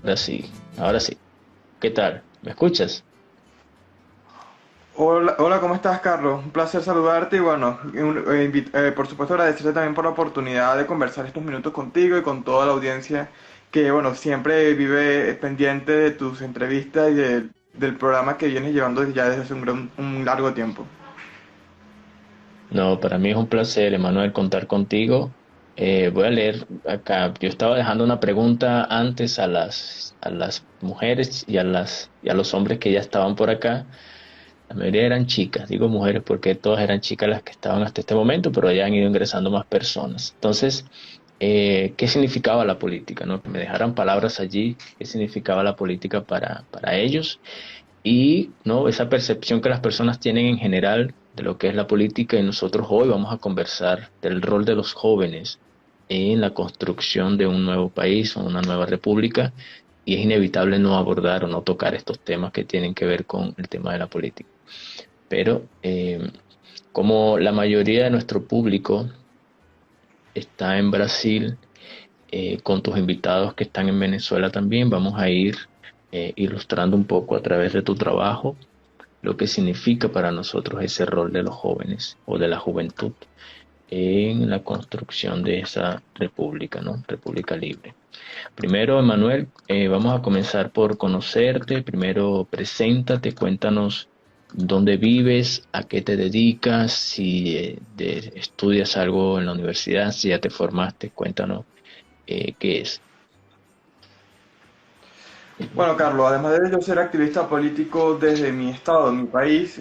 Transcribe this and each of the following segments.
Ahora sí, ahora sí. ¿Qué tal? ¿Me escuchas? Hola, hola, ¿cómo estás, Carlos? Un placer saludarte y bueno, por supuesto agradecerte también por la oportunidad de conversar estos minutos contigo y con toda la audiencia que bueno, siempre vive pendiente de tus entrevistas y del programa que vienes llevando ya desde hace un largo tiempo. No, para mí es un placer, Emanuel, contar contigo. Voy a leer acá. Yo estaba dejando una pregunta antes a las mujeres y a los hombres que ya estaban por acá. La mayoría eran chicas, digo mujeres porque todas eran chicas las que estaban hasta este momento, pero ya han ido ingresando más personas. Entonces, ¿qué significaba la política? ¿No? Que me dejaran palabras allí, ¿qué significaba la política para ellos? Y no, esa percepción que las personas tienen en general de lo que es la política, y nosotros hoy vamos a conversar del rol de los jóvenes en la construcción de un nuevo país o una nueva república, y es inevitable no abordar o no tocar estos temas que tienen que ver con el tema de la política. Pero como la mayoría de nuestro público está en Brasil, con tus invitados que están en Venezuela también, vamos a ir ilustrando un poco a través de tu trabajo lo que significa para nosotros ese rol de los jóvenes o de la juventud en la construcción de esa república, ¿no? República libre. Primero, Emanuel, vamos a comenzar por conocerte. Primero, preséntate, cuéntanos dónde vives, a qué te dedicas, si estudias algo en la universidad, si ya te formaste, cuéntanos qué es. Bueno, Carlos, además de yo ser activista político desde mi estado, mi país,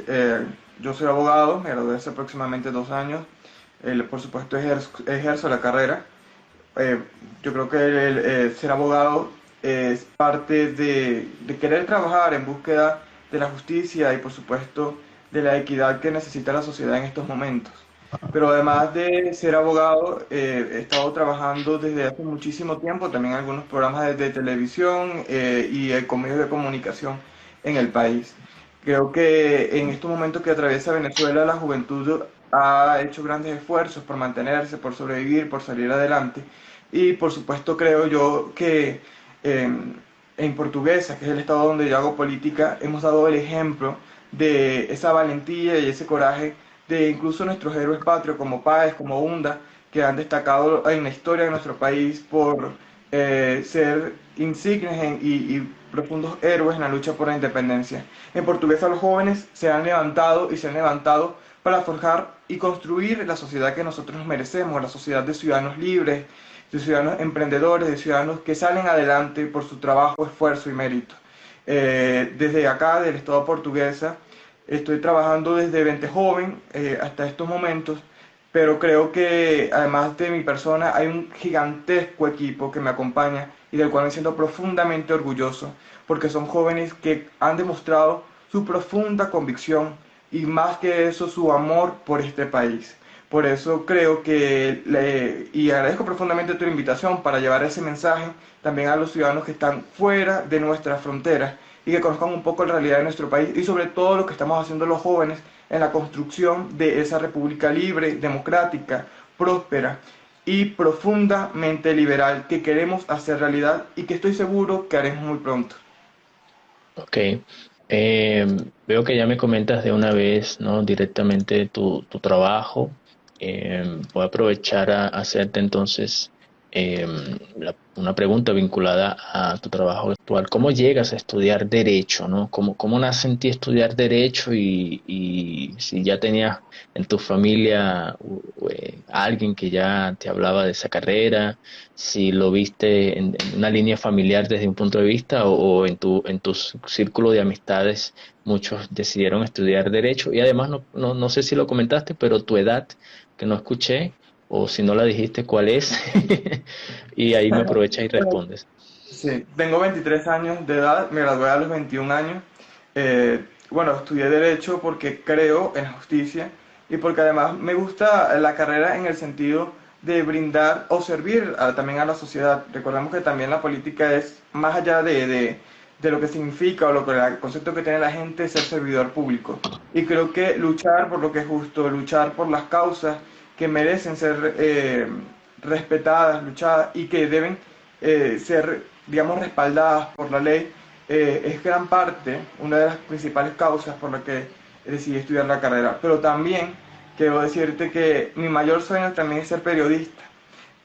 yo soy abogado, me gradué hace aproximadamente 2 años. Por supuesto ejerzo la carrera. eh, yo creo que ser abogado es parte de querer trabajar en búsqueda de la justicia y por supuesto de la equidad que necesita la sociedad en estos momentos. Pero además de ser abogado, he estado trabajando desde hace muchísimo tiempo también en algunos programas de televisión y con medios de comunicación en el país. Creo que en estos momentos que atraviesa Venezuela, la juventud ha hecho grandes esfuerzos por mantenerse, por sobrevivir, por salir adelante. Y por supuesto creo yo que en Portuguesa, que es el estado donde yo hago política, hemos dado el ejemplo de esa valentía y ese coraje de incluso nuestros héroes patrios como Páez, como Hunda, que han destacado en la historia de nuestro país por ser insignes y profundos héroes en la lucha por la independencia. En Portuguesa los jóvenes se han levantado y se han levantado para forjar y construir la sociedad que nosotros nos merecemos, la sociedad de ciudadanos libres, de ciudadanos emprendedores, de ciudadanos que salen adelante por su trabajo, esfuerzo y mérito. Desde acá, del Estado portuguesa, estoy trabajando desde 20 joven hasta estos momentos, pero creo que además de mi persona hay un gigantesco equipo que me acompaña y del cual me siento profundamente orgulloso, porque son jóvenes que han demostrado su profunda convicción y más que eso su amor por este país. Por eso creo que, y agradezco profundamente tu invitación para llevar ese mensaje también a los ciudadanos que están fuera de nuestras fronteras y que conozcan un poco la realidad de nuestro país y sobre todo lo que estamos haciendo los jóvenes en la construcción de esa república libre, democrática, próspera y profundamente liberal que queremos hacer realidad y que estoy seguro que haremos muy pronto. Ok. Eh, Veo que ya me comentas de una vez, ¿no? Directamente tu trabajo. Voy a aprovechar a hacerte entonces eh, una pregunta vinculada a tu trabajo actual. ¿Cómo llegas a estudiar Derecho, ¿no? ¿Cómo nace en ti estudiar Derecho y si ya tenías en tu familia alguien que ya te hablaba de esa carrera? Si lo viste en una línea familiar desde un punto de vista o en tu círculo de amistades, muchos decidieron estudiar derecho y además no sé si lo comentaste, pero tu edad, que no escuché, o si no la dijiste, ¿cuál es? Y ahí me aprovechas y respondes. Sí, tengo 23 años de edad, me gradué a los 21 años. Bueno, estudié Derecho porque creo en la justicia y porque además me gusta la carrera en el sentido de brindar o servir también a la sociedad. Recordemos que también la política es más allá de lo que significa o lo que el concepto que tiene la gente ser servidor público. Y creo que luchar por lo que es justo, luchar por las causas que merecen ser respetadas, luchadas y que deben ser digamos, respaldadas por la ley, es gran parte, una de las principales causas por la que decidí estudiar la carrera. Pero también quiero decirte que mi mayor sueño también es ser periodista.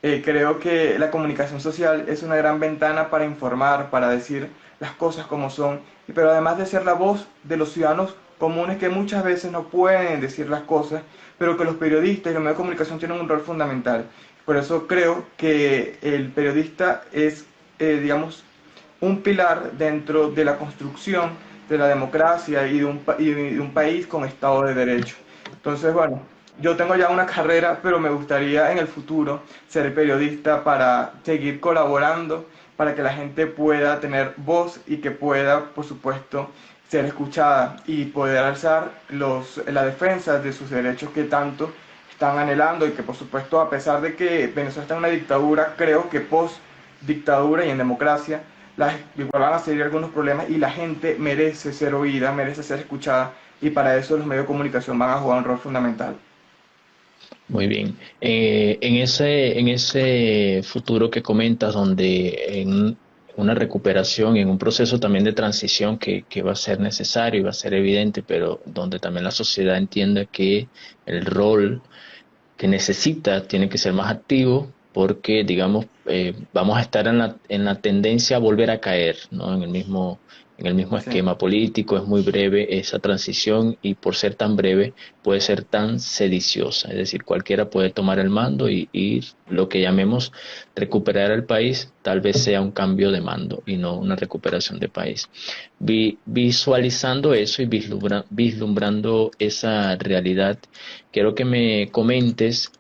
Creo que la comunicación social es una gran ventana para informar, para decir las cosas como son, pero además de ser la voz de los ciudadanos comunes que muchas veces no pueden decir las cosas, pero que los periodistas y los medios de comunicación tienen un rol fundamental. Por eso creo que el periodista es, digamos, un pilar dentro de la construcción de la democracia y de un país con Estado de Derecho. Entonces, bueno, yo tengo ya una carrera, pero me gustaría en el futuro ser periodista para seguir colaborando, para que la gente pueda tener voz y que pueda, por supuesto, ser escuchada y poder alzar la defensa de sus derechos que tanto están anhelando y que, por supuesto, a pesar de que Venezuela está en una dictadura, creo que post dictadura y en democracia igual van a seguir algunos problemas y la gente merece ser oída, merece ser escuchada y para eso los medios de comunicación van a jugar un rol fundamental. Muy bien. En ese futuro que comentas, donde en una recuperación, en un proceso también de transición que va a ser necesario y va a ser evidente, pero donde también la sociedad entienda que el rol que necesita tiene que ser más activo porque, digamos, vamos a estar en la tendencia a volver a caer, ¿no? En el mismo Sí. esquema político, es muy breve esa transición y por ser tan breve puede ser tan sediciosa, es decir, cualquiera puede tomar el mando y lo que llamemos recuperar el país tal vez sea un cambio de mando y no una recuperación de país. Visualizando eso y vislumbrando esa realidad, quiero que me comentes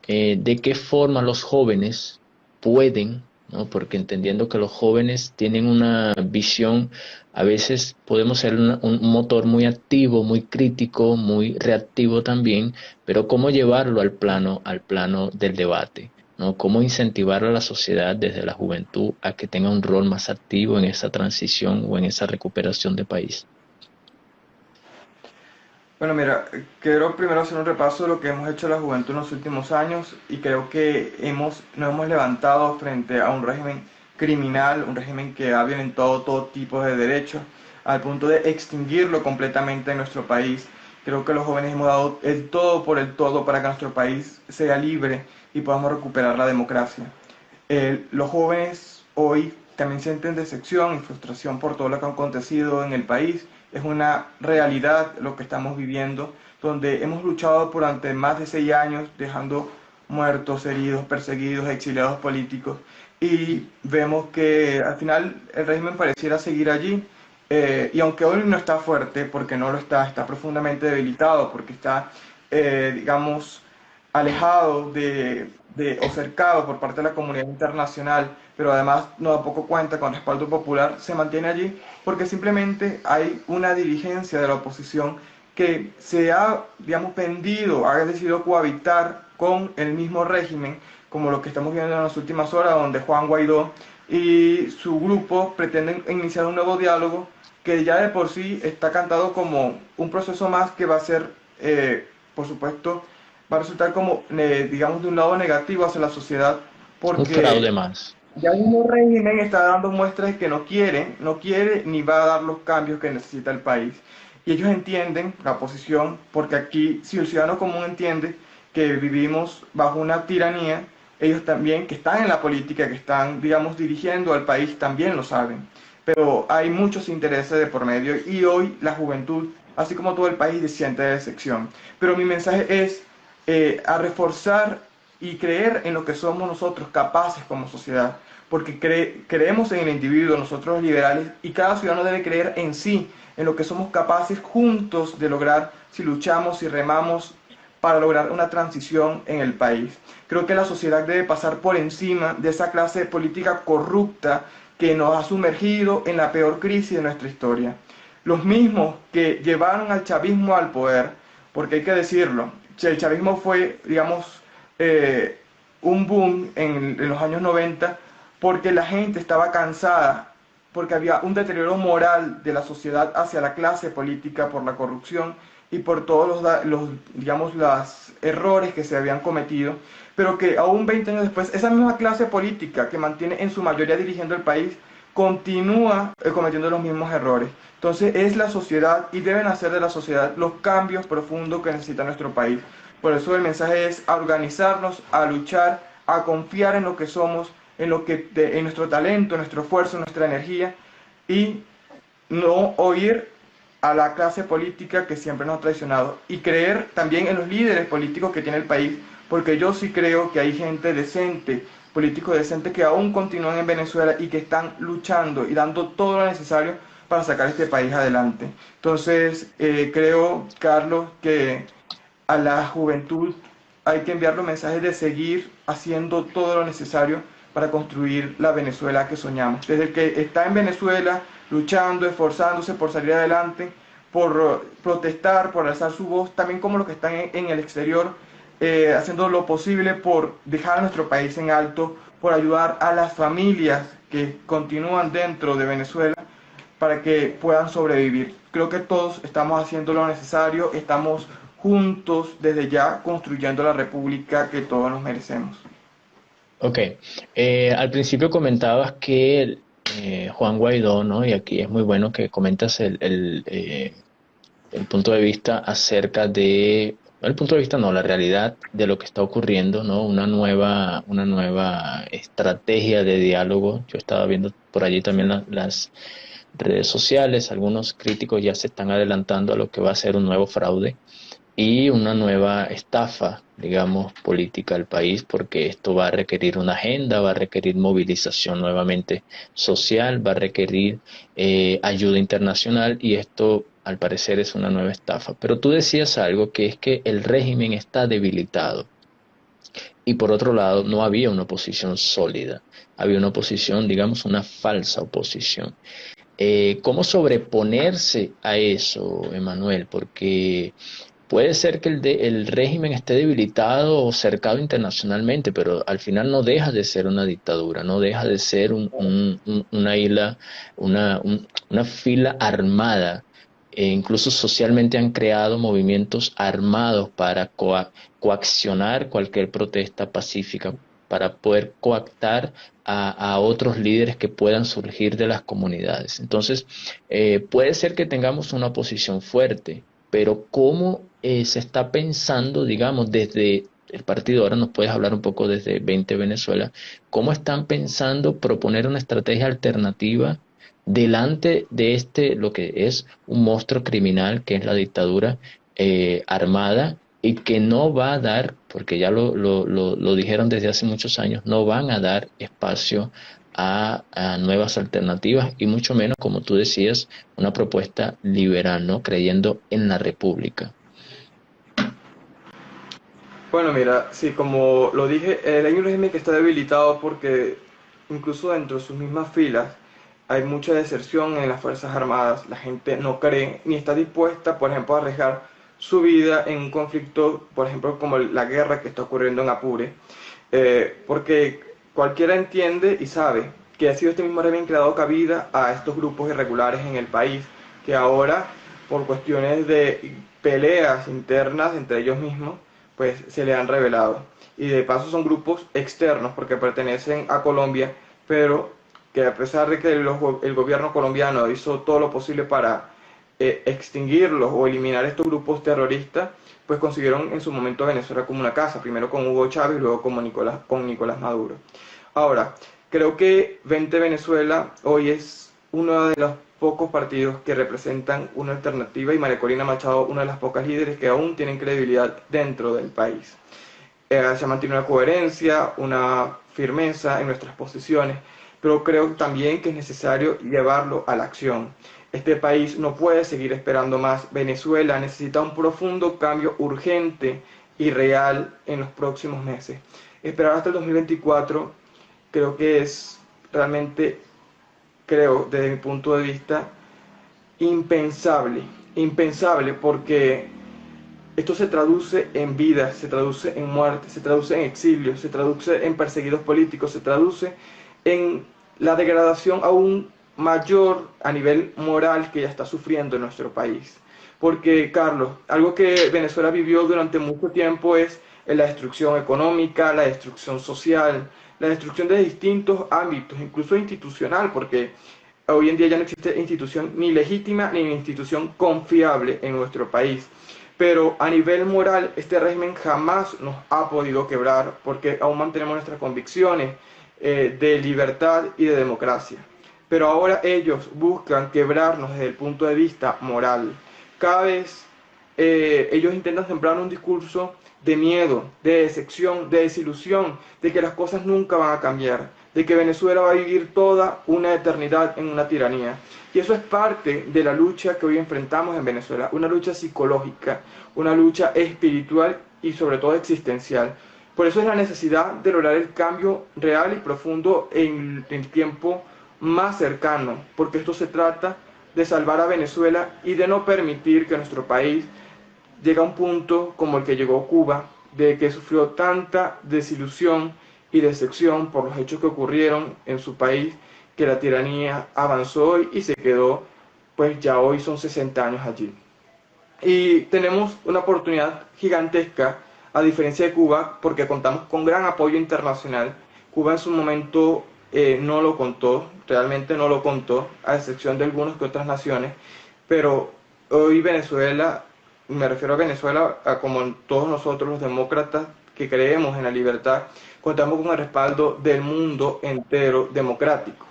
de qué forma los jóvenes pueden, ¿no? Porque entendiendo que los jóvenes tienen una visión, a veces podemos ser un motor muy activo, muy crítico, muy reactivo también, pero cómo llevarlo al plano del debate, ¿no? Cómo incentivar a la sociedad desde la juventud a que tenga un rol más activo en esa transición o en esa recuperación de país. Bueno, mira, quiero primero hacer un repaso de lo que hemos hecho la juventud en los últimos años y creo que nos hemos levantado frente a un régimen criminal, un régimen que ha violentado todo tipo de derechos, al punto de extinguirlo completamente en nuestro país. Creo que los jóvenes hemos dado el todo por el todo para que nuestro país sea libre y podamos recuperar la democracia. Los jóvenes hoy también sienten decepción y frustración por todo lo que ha acontecido en el país. Es una realidad lo que estamos viviendo, donde hemos luchado durante más de 6 años, dejando muertos, heridos, perseguidos, exiliados políticos, y vemos que al final el régimen pareciera seguir allí, y aunque hoy no está fuerte, porque no lo está, está profundamente debilitado, porque está, digamos, alejado o cercado por parte de la comunidad internacional, pero además no da poco cuenta con respaldo popular, se mantiene allí porque simplemente hay una dirigencia de la oposición que se ha, digamos, vendido, ha decidido cohabitar con el mismo régimen, como lo que estamos viendo en las últimas horas, donde Juan Guaidó y su grupo pretenden iniciar un nuevo diálogo que ya de por sí está cantado como un proceso más que va a ser, por supuesto, va a resultar como, digamos, de un lado negativo hacia la sociedad, Un fraude porque más. ya el mismo régimen está dando muestras de que no quiere ni va a dar los cambios que necesita el país. Y ellos entienden la posición, porque aquí, si el ciudadano común entiende que vivimos bajo una tiranía, ellos también, que están en la política, que están, digamos, dirigiendo al país, también lo saben. Pero hay muchos intereses de por medio y hoy la juventud, así como todo el país, siente decepción. Pero mi mensaje es a reforzar y creer en lo que somos nosotros capaces como sociedad, porque creemos en el individuo, nosotros los liberales, y cada ciudadano debe creer en sí, en lo que somos capaces juntos de lograr si luchamos y remamos para lograr una transición en el país. Creo que la sociedad debe pasar por encima de esa clase de política corrupta que nos ha sumergido en la peor crisis de nuestra historia. Los mismos que llevaron al chavismo al poder, porque hay que decirlo, el chavismo fue, digamos, eh, un boom en los años 90 porque la gente estaba cansada, porque había un deterioro moral de la sociedad hacia la clase política por la corrupción y por todos digamos, los errores que se habían cometido, pero que aún 20 años después, esa misma clase política que mantiene en su mayoría dirigiendo el país, continúa cometiendo los mismos errores. Entonces es la sociedad y deben hacer de la sociedad los cambios profundos que necesita nuestro país. Por eso el mensaje es a organizarnos, a luchar, a confiar en lo que somos, en nuestro talento, nuestro esfuerzo, nuestra energía y no oír a la clase política que siempre nos ha traicionado y creer también en los líderes políticos que tiene el país, porque yo sí creo que hay gente decente, políticos decentes que aún continúan en Venezuela y que están luchando y dando todo lo necesario para sacar este país adelante. Entonces, creo, Carlos, que a la juventud hay que enviar los mensajes de seguir haciendo todo lo necesario para construir la Venezuela que soñamos. Desde el que está en Venezuela luchando, esforzándose por salir adelante, por protestar, por alzar su voz, también como los que están en el exterior, haciendo lo posible por dejar a nuestro país en alto, por ayudar a las familias que continúan dentro de Venezuela para que puedan sobrevivir. Creo que todos estamos haciendo lo necesario, estamos juntos desde ya construyendo la república que todos nos merecemos. Ok, al principio comentabas que Juan Guaidó, ¿no? Y aquí es muy bueno que comentas el punto de vista acerca de, el punto de vista no, la realidad de lo que está ocurriendo, ¿no? Una nueva estrategia de diálogo. Yo estaba viendo por allí también las redes sociales, algunos críticos ya se están adelantando a lo que va a ser un nuevo fraude y una nueva estafa, digamos, política al país, porque esto va a requerir una agenda, va a requerir movilización nuevamente social, va a requerir ayuda internacional y esto al parecer es una nueva estafa. Pero tú decías algo que es que el régimen está debilitado y por otro lado no había una oposición sólida, había una oposición, digamos, una falsa oposición. ¿Cómo sobreponerse a eso, Emanuel? Porque puede ser que el régimen esté debilitado o cercado internacionalmente, pero al final no deja de ser una dictadura, no deja de ser una isla, una fila armada. Incluso socialmente han creado movimientos armados para coaccionar cualquier protesta pacífica, para poder coactar a otros líderes que puedan surgir de las comunidades. Entonces, puede ser que tengamos una oposición fuerte, pero ¿cómo se está pensando, digamos, desde el partido? Ahora nos puedes hablar un poco desde 20 Venezuela, ¿cómo están pensando proponer una estrategia alternativa delante de lo que es un monstruo criminal, que es la dictadura armada? Y que no va a dar, porque ya lo dijeron desde hace muchos años, no van a dar espacio a nuevas alternativas y mucho menos, como tú decías, una propuesta liberal, ¿no? Creyendo en la república. Bueno, mira, sí, como lo dije, hay un régimen que está debilitado porque incluso dentro de sus mismas filas hay mucha deserción en las Fuerzas Armadas. La gente no cree ni está dispuesta, por ejemplo, a arriesgar su vida en un conflicto, por ejemplo, como la guerra que está ocurriendo en Apure, porque cualquiera entiende y sabe que ha sido este mismo régimen que le ha dado cabida a estos grupos irregulares en el país, que ahora, por cuestiones de peleas internas entre ellos mismos, pues se le han revelado. Y de paso son grupos externos porque pertenecen a Colombia, pero que a pesar de que el gobierno colombiano hizo todo lo posible para extinguirlos o eliminar estos grupos terroristas, pues consiguieron en su momento Venezuela como una casa, primero con Hugo Chávez y luego con Nicolás Maduro. Ahora, creo que 20 Venezuela hoy es uno de los pocos partidos que representan una alternativa y María Corina Machado, una de las pocas líderes que aún tienen credibilidad dentro del país. Se mantiene una coherencia, una firmeza en nuestras posiciones, pero creo también que es necesario llevarlo a la acción. Este país no puede seguir esperando más. Venezuela necesita un profundo cambio urgente y real en los próximos meses. Esperar hasta el 2024 creo que es realmente, creo desde mi punto de vista, impensable. Impensable porque esto se traduce en vidas, se traduce en muerte, se traduce en exilio, se traduce en perseguidos políticos, se traduce en la degradación aún mayor a nivel moral que ya está sufriendo en nuestro país. Porque, Carlos, algo que Venezuela vivió durante mucho tiempo es la destrucción económica, la destrucción social, la destrucción de distintos ámbitos, incluso institucional, porque hoy en día ya no existe institución ni legítima ni institución confiable en nuestro país. Pero a nivel moral, este régimen jamás nos ha podido quebrar porque aún mantenemos nuestras convicciones de libertad y de democracia. Pero ahora ellos buscan quebrarnos desde el punto de vista moral. Cada vez ellos intentan sembrar un discurso de miedo, de decepción, de desilusión, de que las cosas nunca van a cambiar, de que Venezuela va a vivir toda una eternidad en una tiranía. Y eso es parte de la lucha que hoy enfrentamos en Venezuela, una lucha psicológica, una lucha espiritual y sobre todo existencial. Por eso es la necesidad de lograr el cambio real y profundo en el tiempo más cercano, porque esto se trata de salvar a Venezuela y de no permitir que nuestro país llegue a un punto como el que llegó Cuba, de que sufrió tanta desilusión y decepción por los hechos que ocurrieron en su país, que la tiranía avanzó y se quedó, pues ya hoy son 60 años allí. Y tenemos una oportunidad gigantesca, a diferencia de Cuba, porque contamos con gran apoyo internacional. Cuba en su momento no lo contó, realmente no lo contó, a excepción de algunas que otras naciones, pero hoy Venezuela, me refiero a Venezuela, como todos nosotros los demócratas que creemos en la libertad, contamos con el respaldo del mundo entero democrático.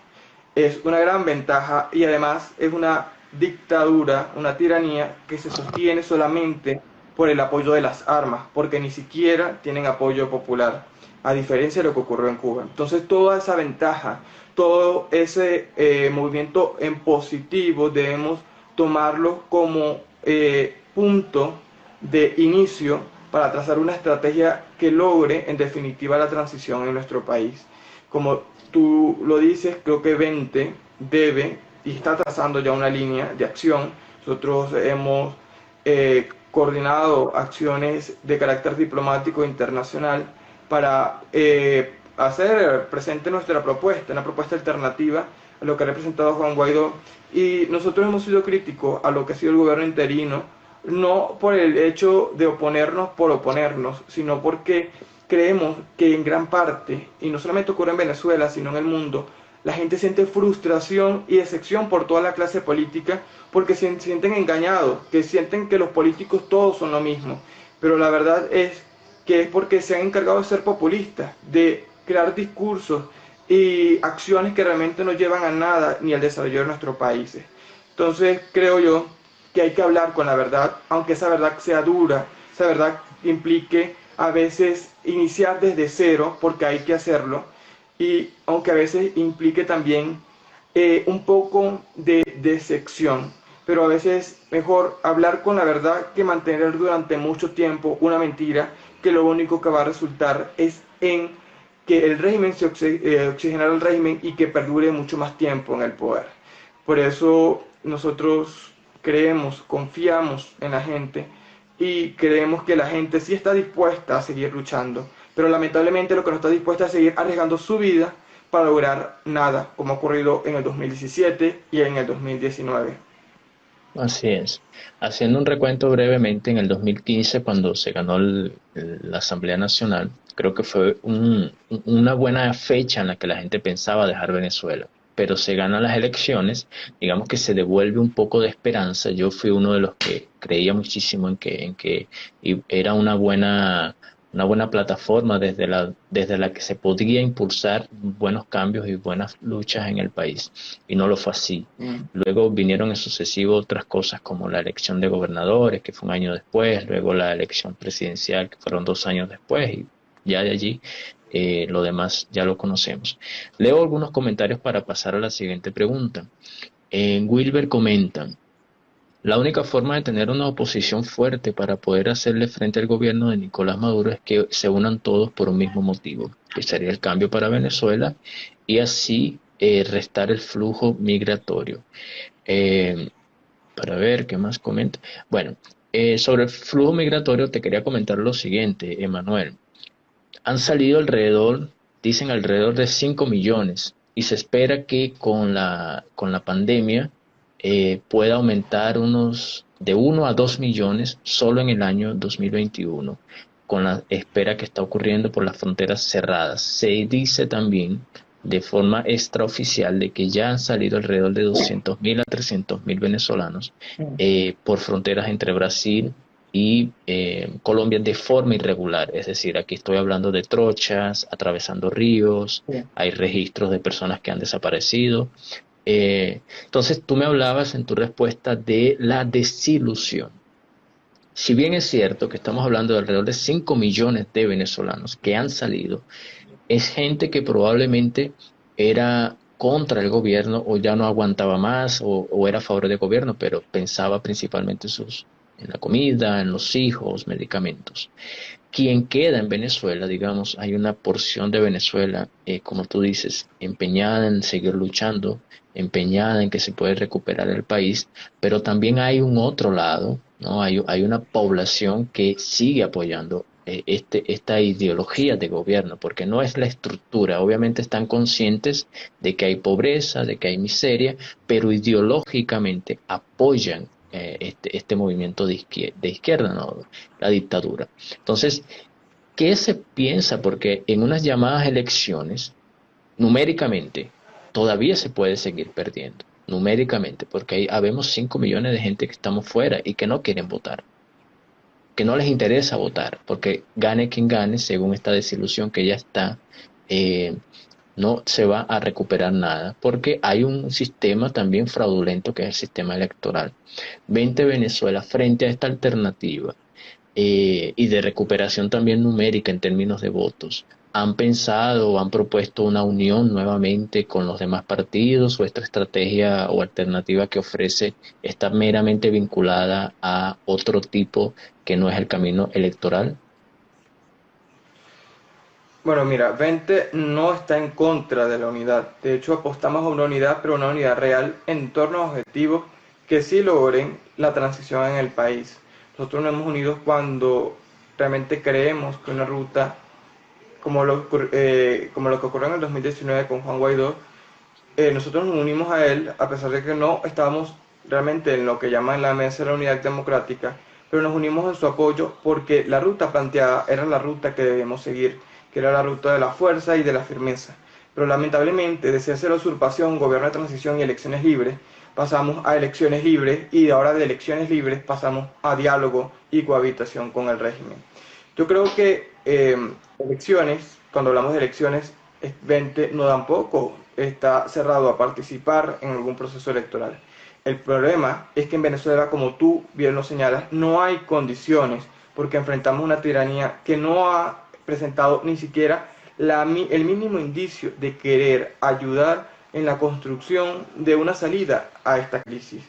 Es una gran ventaja y además es una dictadura, una tiranía que se sostiene solamente por el apoyo de las armas, porque ni siquiera tienen apoyo popular, a diferencia de lo que ocurrió en Cuba. Entonces toda esa ventaja, todo ese movimiento en positivo debemos tomarlo como punto de inicio para trazar una estrategia que logre en definitiva la transición en nuestro país. Como tú lo dices, creo que 20 debe y está trazando ya una línea de acción. Nosotros hemos coordinado acciones de carácter diplomático internacional para hacer presente nuestra propuesta, una propuesta alternativa a lo que ha representado Juan Guaidó. Y nosotros hemos sido críticos a lo que ha sido el gobierno interino, no por el hecho de oponernos por oponernos, sino porque creemos que en gran parte, y no solamente ocurre en Venezuela, sino en el mundo, la gente siente frustración y decepción por toda la clase política porque se sienten engañados, que sienten que los políticos todos son lo mismo. Pero la verdad es que es porque se han encargado de ser populistas, de crear discursos y acciones que realmente no llevan a nada ni al desarrollo de nuestros países. Entonces creo yo que hay que hablar con la verdad, aunque esa verdad sea dura, esa verdad implique a veces iniciar desde cero, porque hay que hacerlo, y aunque a veces implique también un poco de decepción, pero a veces mejor hablar con la verdad que mantener durante mucho tiempo una mentira que lo único que va a resultar es en que el régimen se oxigenara el régimen y que perdure mucho más tiempo en el poder. Por eso nosotros creemos, confiamos en la gente y creemos que la gente sí está dispuesta a seguir luchando, pero lamentablemente lo que no está dispuesta a seguir arriesgando su vida para lograr nada, como ha ocurrido en el 2017 y en el 2019. Así es. Haciendo un recuento brevemente, en el 2015, cuando se ganó la Asamblea Nacional, creo que fue una buena fecha en la que la gente pensaba dejar Venezuela. Pero se ganan las elecciones, digamos que se devuelve un poco de esperanza. Yo fui uno de los que creía muchísimo en que era una buena plataforma desde la que se podía impulsar buenos cambios y buenas luchas en el país. Y no lo fue así. Mm. Luego vinieron en sucesivo otras cosas como la elección de gobernadores, que fue un año después, luego la elección presidencial, que fueron 2 años después, y ya de allí lo demás ya lo conocemos. Leo algunos comentarios para pasar a la siguiente pregunta. En Wilber comentan, la única forma de tener una oposición fuerte para poder hacerle frente al gobierno de Nicolás Maduro es que se unan todos por un mismo motivo, que sería el cambio para Venezuela y así restar el flujo migratorio. Eh, para ver qué más comenta. Bueno, sobre el flujo migratorio te quería comentar lo siguiente, Emanuel. Han salido dicen alrededor de 5 millones y se espera que con la pandemia pueda aumentar de 1 a 2 millones solo en el año 2021. con la espera que está ocurriendo por las fronteras cerradas. Se dice también de forma extraoficial de que ya han salido alrededor de 200.000 a 300.000 venezolanos por fronteras entre Brasil y Colombia de forma irregular. Es decir, aquí estoy hablando de trochas, atravesando ríos, Sí. hay registros de personas que han desaparecido. Entonces, tú me hablabas en tu respuesta de la desilusión. Si bien es cierto que estamos hablando de alrededor de 5 millones de venezolanos que han salido, es gente que probablemente era contra el gobierno o ya no aguantaba más o era a favor del gobierno, pero pensaba principalmente en la comida, en los hijos, medicamentos. Quien queda en Venezuela, digamos, hay una porción de Venezuela, como tú dices, empeñada en seguir luchando, empeñada en que se puede recuperar el país, pero también hay un otro lado, ¿no? Hay una población que sigue apoyando esta ideología de gobierno, porque no es la estructura, obviamente están conscientes de que hay pobreza, de que hay miseria, pero ideológicamente apoyan este movimiento de izquierda, ¿no? La dictadura. Entonces, ¿qué se piensa? Porque en unas llamadas elecciones, numéricamente, todavía se puede seguir perdiendo, numéricamente, porque ahí habemos 5 millones de gente que estamos fuera y que no quieren votar, que no les interesa votar, porque gane quien gane, según esta desilusión que ya está, eh, no se va a recuperar nada, porque hay un sistema también fraudulento que es el sistema electoral. 20 Venezuela frente a esta alternativa y de recuperación también numérica en términos de votos. ¿Han pensado o han propuesto una unión nuevamente con los demás partidos o esta estrategia o alternativa que ofrece está meramente vinculada a otro tipo que no es el camino electoral? Bueno, mira, 20 no está en contra de la unidad. De hecho, apostamos a una unidad, pero una unidad real en torno a objetivos que sí logren la transición en el país. Nosotros nos hemos unido cuando realmente creemos que una ruta como lo que ocurrió en el 2019 con Juan Guaidó, nosotros nos unimos a él a pesar de que no estábamos realmente en lo que llaman la mesa de la unidad democrática, pero nos unimos en su apoyo porque la ruta planteada era la ruta que debíamos seguir, que era la ruta de la fuerza y de la firmeza. Pero lamentablemente, desde hacer la usurpación, gobierno de transición y elecciones libres, pasamos a elecciones libres y ahora de elecciones libres pasamos a diálogo y cohabitación con el régimen. Yo creo que elecciones, cuando hablamos de elecciones, 20 no tampoco está cerrado a participar en algún proceso electoral. El problema es que en Venezuela, como tú bien lo señalas, no hay condiciones porque enfrentamos una tiranía que no ha presentado ni siquiera el mínimo indicio de querer ayudar en la construcción de una salida a esta crisis.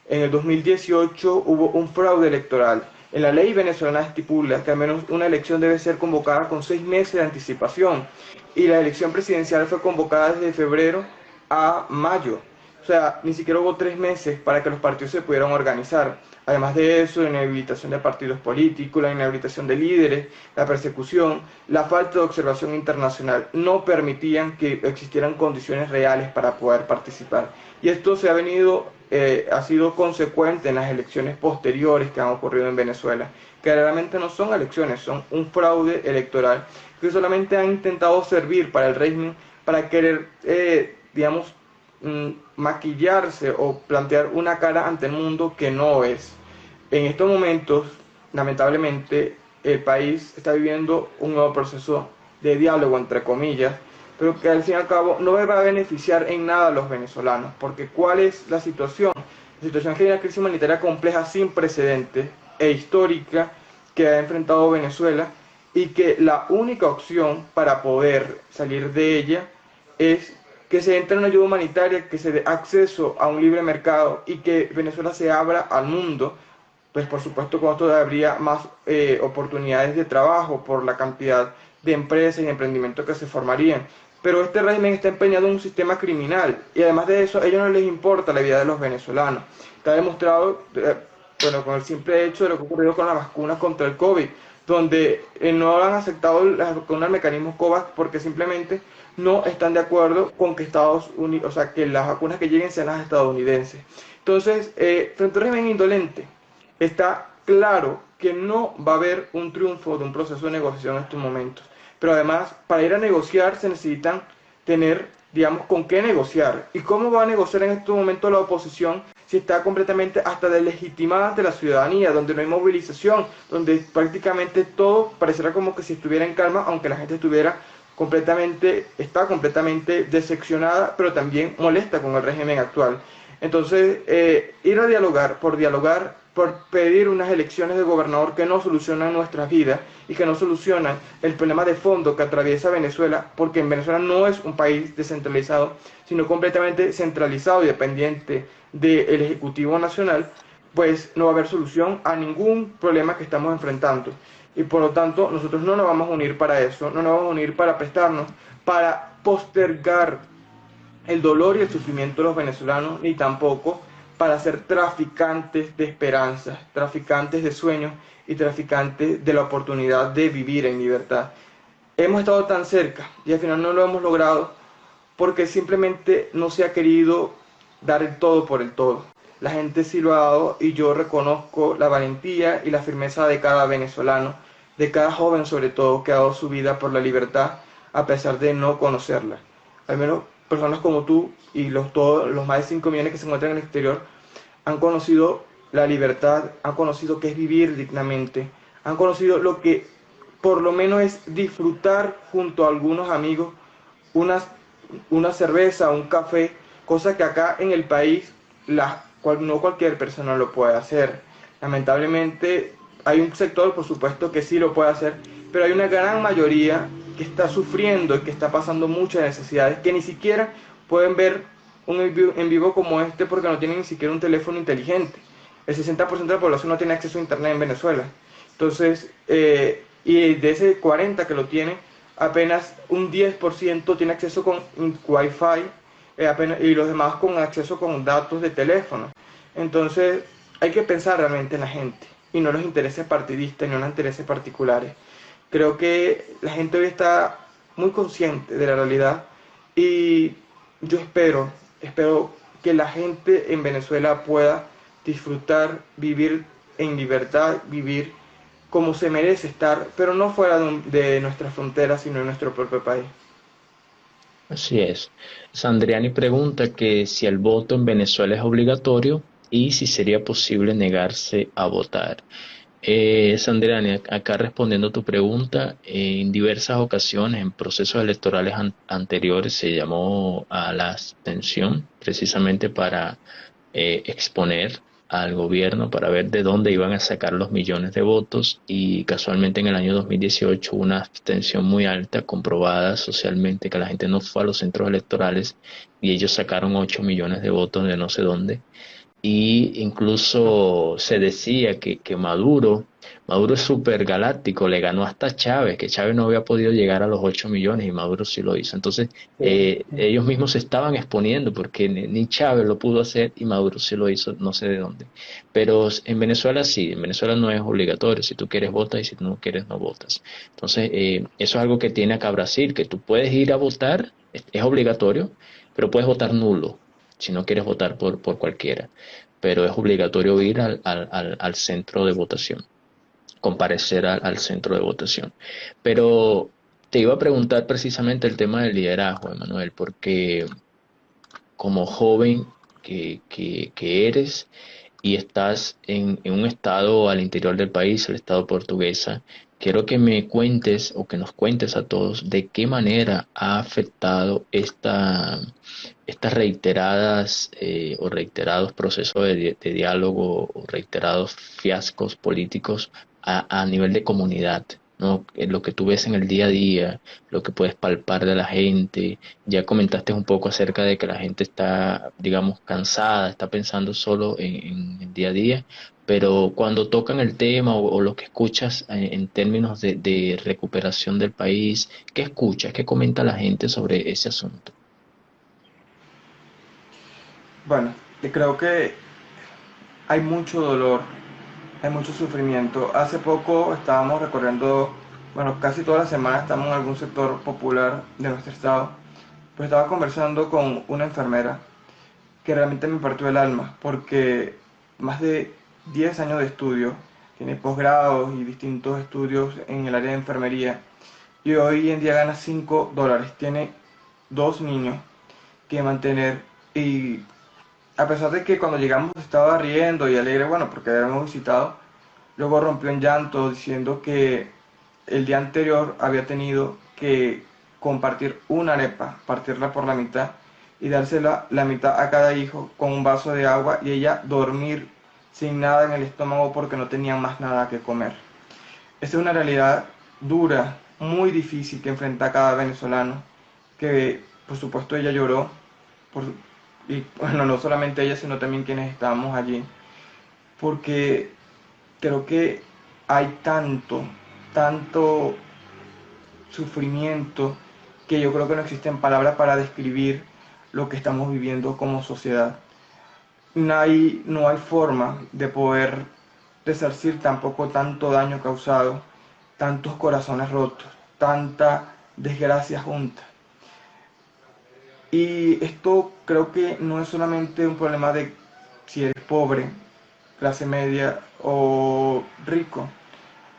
En el 2018 hubo un fraude electoral. En la ley venezolana estipula que al menos una elección debe ser convocada con 6 meses de anticipación y la elección presidencial fue convocada desde febrero a mayo. O sea, ni siquiera hubo 3 meses para que los partidos se pudieran organizar. Además de eso, la inhabilitación de partidos políticos, la inhabilitación de líderes, la persecución, la falta de observación internacional no permitían que existieran condiciones reales para poder participar. Y esto ha sido consecuente en las elecciones posteriores que han ocurrido en Venezuela, que realmente no son elecciones, son un fraude electoral que solamente han intentado servir para el régimen para querer, digamos, maquillarse o plantear una cara ante el mundo que no es. En estos momentos, lamentablemente, el país está viviendo un nuevo proceso de diálogo, entre comillas, pero que al fin y al cabo no va a beneficiar en nada a los venezolanos, porque ¿cuál es la situación? La situación es que hay una crisis humanitaria compleja sin precedentes e histórica que ha enfrentado Venezuela y que la única opción para poder salir de ella es que se entre en una ayuda humanitaria, que se dé acceso a un libre mercado y que Venezuela se abra al mundo. Pues por supuesto con esto habría más oportunidades de trabajo por la cantidad de empresas y emprendimientos que se formarían. Pero este régimen está empeñado en un sistema criminal y además de eso a ellos no les importa la vida de los venezolanos. Está demostrado, bueno, con el simple hecho de lo que ocurrió con las vacunas contra el COVID, donde no han aceptado las vacunas al mecanismo COVAX porque simplemente no están de acuerdo con que Estados Unidos, o sea, que las vacunas que lleguen sean las estadounidenses. Entonces, frente a un régimen indolente, está claro que no va a haber un triunfo de un proceso de negociación en estos momentos. Pero además, para ir a negociar se necesitan tener, digamos, con qué negociar. ¿Y cómo va a negociar en estos momentos la oposición si está completamente hasta deslegitimada ante la ciudadanía, donde no hay movilización, donde prácticamente todo pareciera como que si estuviera en calma, aunque la gente estuviera está completamente decepcionada, pero también molesta con el régimen actual? Entonces, ir a dialogar, por pedir unas elecciones de gobernador que no solucionan nuestras vidas y que no solucionan el problema de fondo que atraviesa Venezuela, porque en Venezuela no es un país descentralizado, sino completamente centralizado y dependiente del Ejecutivo Nacional, pues no va a haber solución a ningún problema que estamos enfrentando. Y por lo tanto, nosotros no nos vamos a unir para eso, no nos vamos a unir para prestarnos, para postergar el dolor y el sufrimiento de los venezolanos, ni tampoco para ser traficantes de esperanzas, traficantes de sueños y traficantes de la oportunidad de vivir en libertad. Hemos estado tan cerca y al final no lo hemos logrado porque simplemente no se ha querido dar el todo por el todo. La gente sí lo ha dado y yo reconozco la valentía y la firmeza de cada venezolano, de cada joven sobre todo, que ha dado su vida por la libertad a pesar de no conocerla. Al menos personas como tú y todos los más de 5 millones que se encuentran en el exterior han conocido la libertad, han conocido qué es vivir dignamente, han conocido lo que por lo menos es disfrutar junto a algunos amigos una, una cerveza, un café, cosa que acá en el país no cualquier persona lo puede hacer. Lamentablemente hay un sector, por supuesto, que sí lo puede hacer, pero hay una gran mayoría que está sufriendo y que está pasando muchas necesidades, que ni siquiera pueden ver un en vivo como este porque no tienen ni siquiera un teléfono inteligente. El 60% de la población no tiene acceso a internet en Venezuela. Entonces, y de ese 40% que lo tiene, apenas un 10% tiene acceso con Wi-Fi, y los demás con acceso con datos de teléfono. Entonces, hay que pensar realmente en la gente y no los intereses partidistas, ni los intereses particulares. Creo que la gente hoy está muy consciente de la realidad y yo espero que la gente en Venezuela pueda disfrutar, vivir en libertad, vivir como se merece estar, pero no fuera de nuestras fronteras, sino en nuestro propio país. Así es. Sandriani pregunta que si el voto en Venezuela es obligatorio y si sería posible negarse a votar. Sandriani, acá respondiendo a tu pregunta, en diversas ocasiones, en procesos electorales anteriores, se llamó a la abstención precisamente para exponer al gobierno para ver de dónde iban a sacar los millones de votos y casualmente en el año 2018 hubo una abstención muy alta comprobada socialmente que la gente no fue a los centros electorales y ellos sacaron 8 millones de votos de no sé dónde y incluso se decía que Maduro es súper galáctico, le ganó hasta Chávez, que Chávez no había podido llegar a los 8 millones y Maduro sí lo hizo. Entonces, ellos mismos se estaban exponiendo porque ni Chávez lo pudo hacer y Maduro sí lo hizo, no sé de dónde. Pero en Venezuela sí, en Venezuela no es obligatorio, si tú quieres votas y si tú no quieres no votas. Entonces, eso es algo que tiene acá Brasil, que tú puedes ir a votar, es obligatorio, pero puedes votar nulo si no quieres votar por cualquiera, pero es obligatorio ir al centro de votación, comparecer al centro de votación. Pero te iba a preguntar precisamente el tema del liderazgo, Emanuel, porque como joven que eres y estás en un estado al interior del país, el estado portuguesa, quiero que me cuentes o que nos cuentes a todos de qué manera ha afectado estas reiteradas o reiterados procesos de diálogo o reiterados fiascos políticos a nivel de comunidad, ¿no? Lo que tú ves en el día a día, lo que puedes palpar de la gente. Ya comentaste un poco acerca de que la gente está, digamos, cansada, está pensando solo en el día a día, pero cuando tocan el tema o lo que escuchas en términos de recuperación del país, ¿qué escuchas? ¿Qué comenta la gente sobre ese asunto? Bueno, y creo que hay mucho dolor, hay mucho sufrimiento. Hace poco estábamos recorriendo, bueno, casi toda la semana estamos en algún sector popular de nuestro estado, pues estaba conversando con una enfermera que realmente me partió el alma, porque más de 10 años de estudio, tiene posgrados y distintos estudios en el área de enfermería y hoy en día gana $5. Tiene dos niños que mantener y a pesar de que cuando llegamos estaba riendo y alegre, bueno, porque habíamos visitado, luego rompió en llanto diciendo que el día anterior había tenido que compartir una arepa, partirla por la mitad y dársela la mitad a cada hijo con un vaso de agua y ella dormir sin nada en el estómago porque no tenían más nada que comer. Esa es una realidad dura, muy difícil que enfrenta cada venezolano, que por supuesto ella lloró, por, y bueno, no solamente ella, sino también quienes estábamos allí, porque creo que hay tanto sufrimiento que yo creo que no existen palabras para describir lo que estamos viviendo como sociedad. No hay forma de poder resarcir tampoco tanto daño causado, tantos corazones rotos, tanta desgracia junta. Y esto creo que no es solamente un problema de si eres pobre, clase media o rico.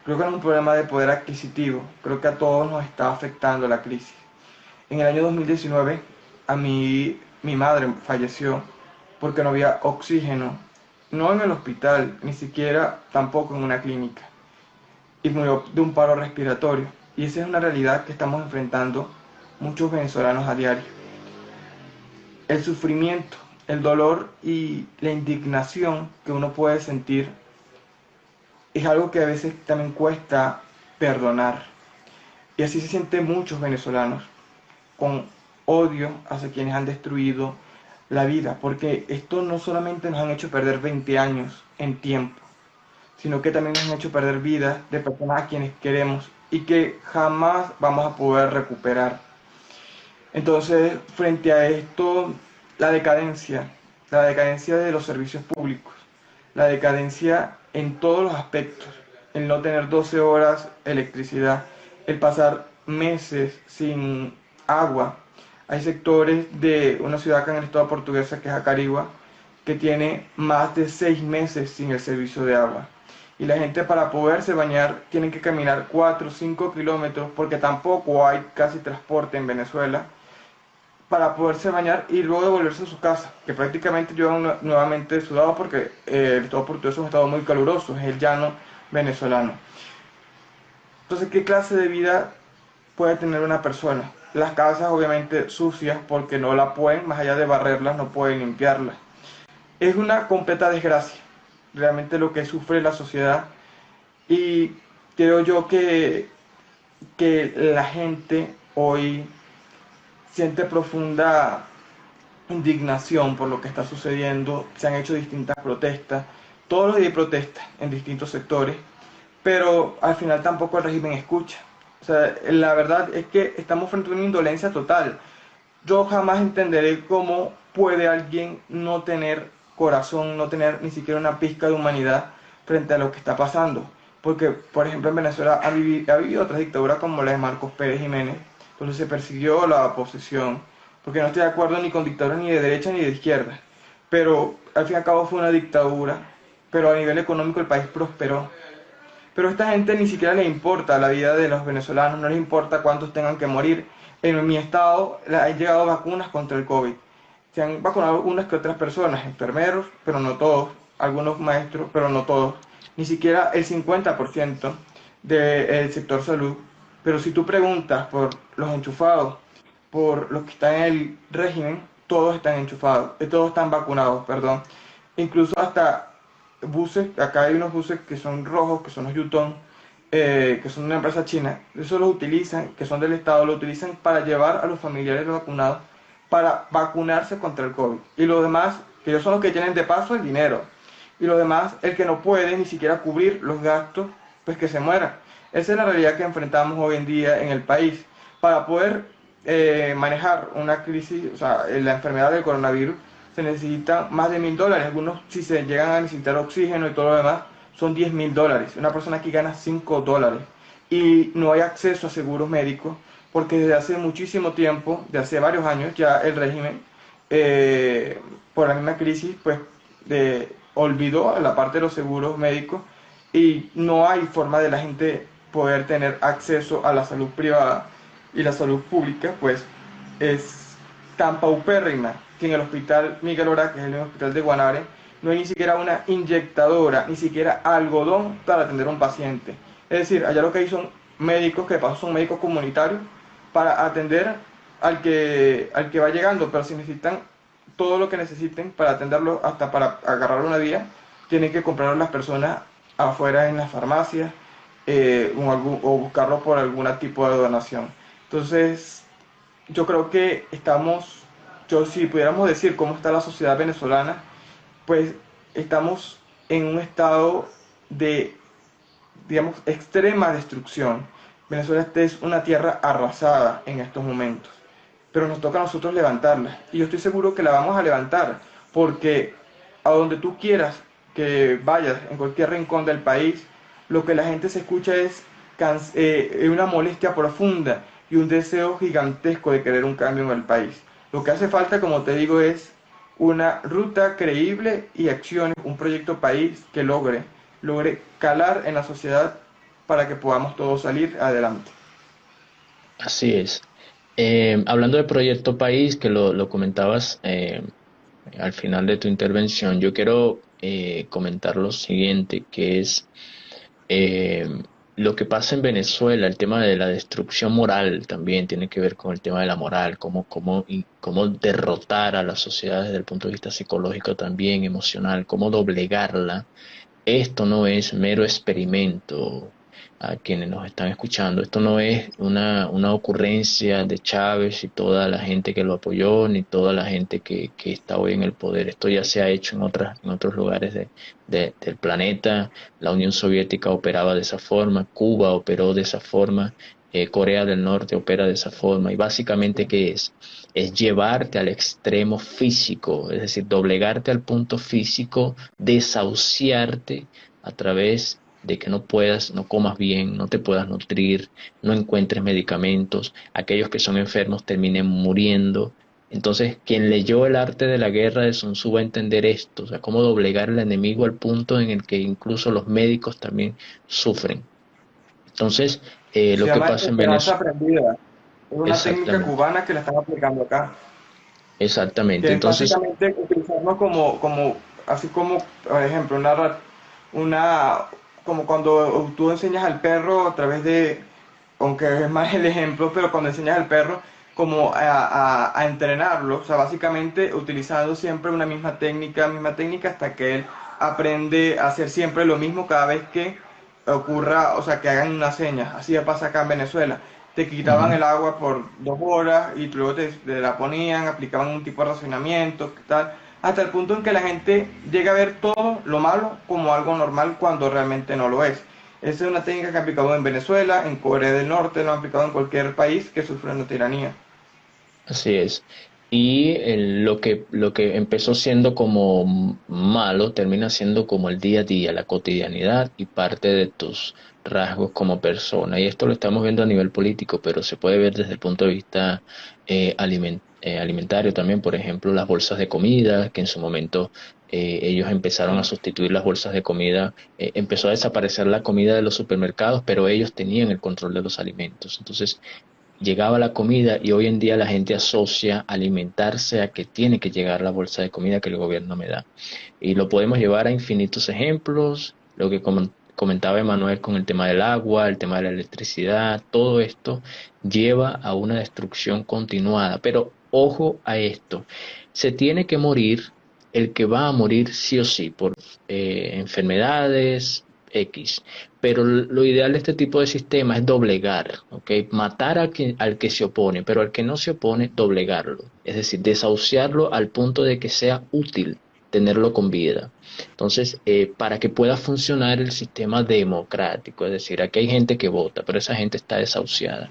Creo que no es un problema de poder adquisitivo. Creo que a todos nos está afectando la crisis. En el año 2019, mi madre falleció porque no había oxígeno, no en el hospital, ni siquiera tampoco en una clínica, y murió de un paro respiratorio. Y esa es una realidad que estamos enfrentando muchos venezolanos a diario. El sufrimiento, el dolor y la indignación que uno puede sentir es algo que a veces también cuesta perdonar. Y así se sienten muchos venezolanos, con odio hacia quienes han destruido la vida, porque esto no solamente nos han hecho perder 20 años en tiempo, sino que también nos han hecho perder vidas de personas a quienes queremos y que jamás vamos a poder recuperar. Entonces, frente a esto, la decadencia de los servicios públicos, la decadencia en todos los aspectos, el no tener 12 horas electricidad, el pasar meses sin agua. Hay sectores de una ciudad acá en el estado portuguesa que es Acarigua, que tiene más de 6 meses sin el servicio de agua. Y la gente para poderse bañar tiene que caminar 4 o 5 kilómetros porque tampoco hay casi transporte en Venezuela para poderse bañar y luego devolverse a su casa, que prácticamente llevan nuevamente sudado porque el estado portugués es un estado muy caluroso, es el llano venezolano. Entonces, ¿qué clase de vida puede tener una persona? Las casas obviamente sucias porque no la pueden, más allá de barrerlas, no pueden limpiarlas. Es una completa desgracia, realmente lo que sufre la sociedad y creo yo que la gente hoy siente profunda indignación por lo que está sucediendo, se han hecho distintas protestas, todos los días hay protestas en distintos sectores, pero al final tampoco el régimen escucha. O sea, la verdad es que estamos frente a una indolencia total. Yo jamás entenderé cómo puede alguien no tener corazón, no tener ni siquiera una pizca de humanidad frente a lo que está pasando. Porque, por ejemplo, en Venezuela ha habido otras dictaduras como la de Marcos Pérez Jiménez, donde se persiguió la oposición, porque no estoy de acuerdo ni con dictaduras ni de derecha ni de izquierda. Pero al fin y al cabo fue una dictadura, pero a nivel económico el país prosperó. Pero a esta gente ni siquiera le importa la vida de los venezolanos, no les importa cuántos tengan que morir. En mi estado han llegado vacunas contra el COVID. Se han vacunado unas que otras personas, enfermeros, pero no todos, algunos maestros, pero no todos. Ni siquiera el 50% del sector salud. Pero si tú preguntas por los enchufados, por los que están en el régimen, todos están enchufados, todos están vacunados, perdón. Incluso hasta buses, acá hay unos buses que son rojos, que son los Yutong, que son de una empresa china, eso los utilizan, que son del Estado, lo utilizan para llevar a los familiares de los vacunados para vacunarse contra el COVID. Y los demás, que ellos son los que tienen de paso el dinero. Y los demás, el que no puede ni siquiera cubrir los gastos, pues que se muera. Esa es la realidad que enfrentamos hoy en día en el país. Para poder manejar una crisis, o sea, la enfermedad del coronavirus, se necesitan más de $1.000. Algunos, si se llegan a necesitar oxígeno y todo lo demás, son $10.000. Una persona aquí gana $5. Y no hay acceso a seguros médicos, porque desde hace muchísimo tiempo, de hace varios años, ya el régimen, por la misma crisis, pues olvidó la parte de los seguros médicos y no hay forma de la gente poder tener acceso a la salud privada y la salud pública, pues es tan paupérrima que en el hospital Miguel Ora, que es el hospital de Guanare, no hay ni siquiera una inyectadora, ni siquiera algodón para atender a un paciente. Es decir, allá lo que hay son médicos, que de paso son médicos comunitarios, para atender al que va llegando, pero si necesitan todo lo que necesiten para atenderlo, hasta para agarrar una vía, tienen que comprarlo las personas afuera en las farmacias, o buscarlo por algún tipo de donación. Entonces, yo creo que estamos, yo si pudiéramos decir cómo está la sociedad venezolana, pues estamos en un estado de, digamos, extrema destrucción. Venezuela es una tierra arrasada en estos momentos, pero nos toca a nosotros levantarla. Y yo estoy seguro que la vamos a levantar, porque a donde tú quieras que vayas, en cualquier rincón del país, lo que la gente se escucha es una molestia profunda y un deseo gigantesco de querer un cambio en el país. Lo que hace falta, como te digo, es una ruta creíble y acciones, un proyecto país que logre calar en la sociedad para que podamos todos salir adelante. Así es. Hablando de Proyecto País, que lo comentabas al final de tu intervención, yo quiero comentar lo siguiente, que es eh, lo que pasa en Venezuela, el tema de la destrucción moral también tiene que ver con el tema de la moral, cómo derrotar a la sociedad desde el punto de vista psicológico también, emocional, cómo doblegarla. Esto no es mero experimento a quienes nos están escuchando. Esto no es una ocurrencia de Chávez y toda la gente que lo apoyó, ni toda la gente que está hoy en el poder. Esto ya se ha hecho en otros lugares del planeta. La Unión Soviética operaba de esa forma, Cuba operó de esa forma, Corea del Norte opera de esa forma. Y básicamente, ¿qué es? Es llevarte al extremo físico, es decir, doblegarte al punto físico, desahuciarte a través de que no puedas, no comas bien, no te puedas nutrir, no encuentres medicamentos, aquellos que son enfermos terminen muriendo. Entonces, quien leyó el arte de la guerra de Sun Tzu va a entender esto, o sea, cómo doblegar al enemigo al punto en el que incluso los médicos también sufren. Entonces, Se lo que llama pasa en esperanza Venezuela, aprendida. Es una técnica exactamente, cubana que la están aplicando acá, exactamente. que es Entonces, básicamente utilizarnos así como, por ejemplo, una, como cuando tú enseñas al perro a través de, aunque es más el ejemplo, pero cuando enseñas al perro como a entrenarlo, o sea, básicamente utilizando siempre una misma técnica hasta que él aprende a hacer siempre lo mismo cada vez que ocurra, o sea, que hagan una seña. Así ya pasa acá en Venezuela. Te quitaban ujú. el agua por 2 horas y luego te la ponían, aplicaban un tipo de racionamiento, ¿qué tal? Hasta el punto en que la gente llega a ver todo lo malo como algo normal cuando realmente no lo es. Esa es una técnica que han aplicado en Venezuela, en Corea del Norte, lo han aplicado en cualquier país que sufra una tiranía. Así es. Y lo que empezó siendo como malo termina siendo como el día a día, la cotidianidad y parte de tus rasgos como persona. Y esto lo estamos viendo a nivel político, pero se puede ver desde el punto de vista alimentario también. Por ejemplo, las bolsas de comida, que en su momento ellos empezaron a sustituir las bolsas de comida. Empezó a desaparecer la comida de los supermercados, pero ellos tenían el control de los alimentos. Entonces, llegaba la comida y hoy en día la gente asocia alimentarse a que tiene que llegar la bolsa de comida que el gobierno me da. Y lo podemos llevar a infinitos ejemplos, lo que comentaba Emanuel con el tema del agua, el tema de la electricidad, todo esto lleva a una destrucción continuada. Pero ojo a esto, se tiene que morir el que va a morir sí o sí por enfermedades X. Pero lo ideal de este tipo de sistema es doblegar, ¿ok? Matar al que se opone, pero al que no se opone, doblegarlo. Es decir, desahuciarlo al punto de que sea útil tenerlo con vida. Entonces, para que pueda funcionar el sistema democrático, es decir, aquí hay gente que vota, pero esa gente está desahuciada.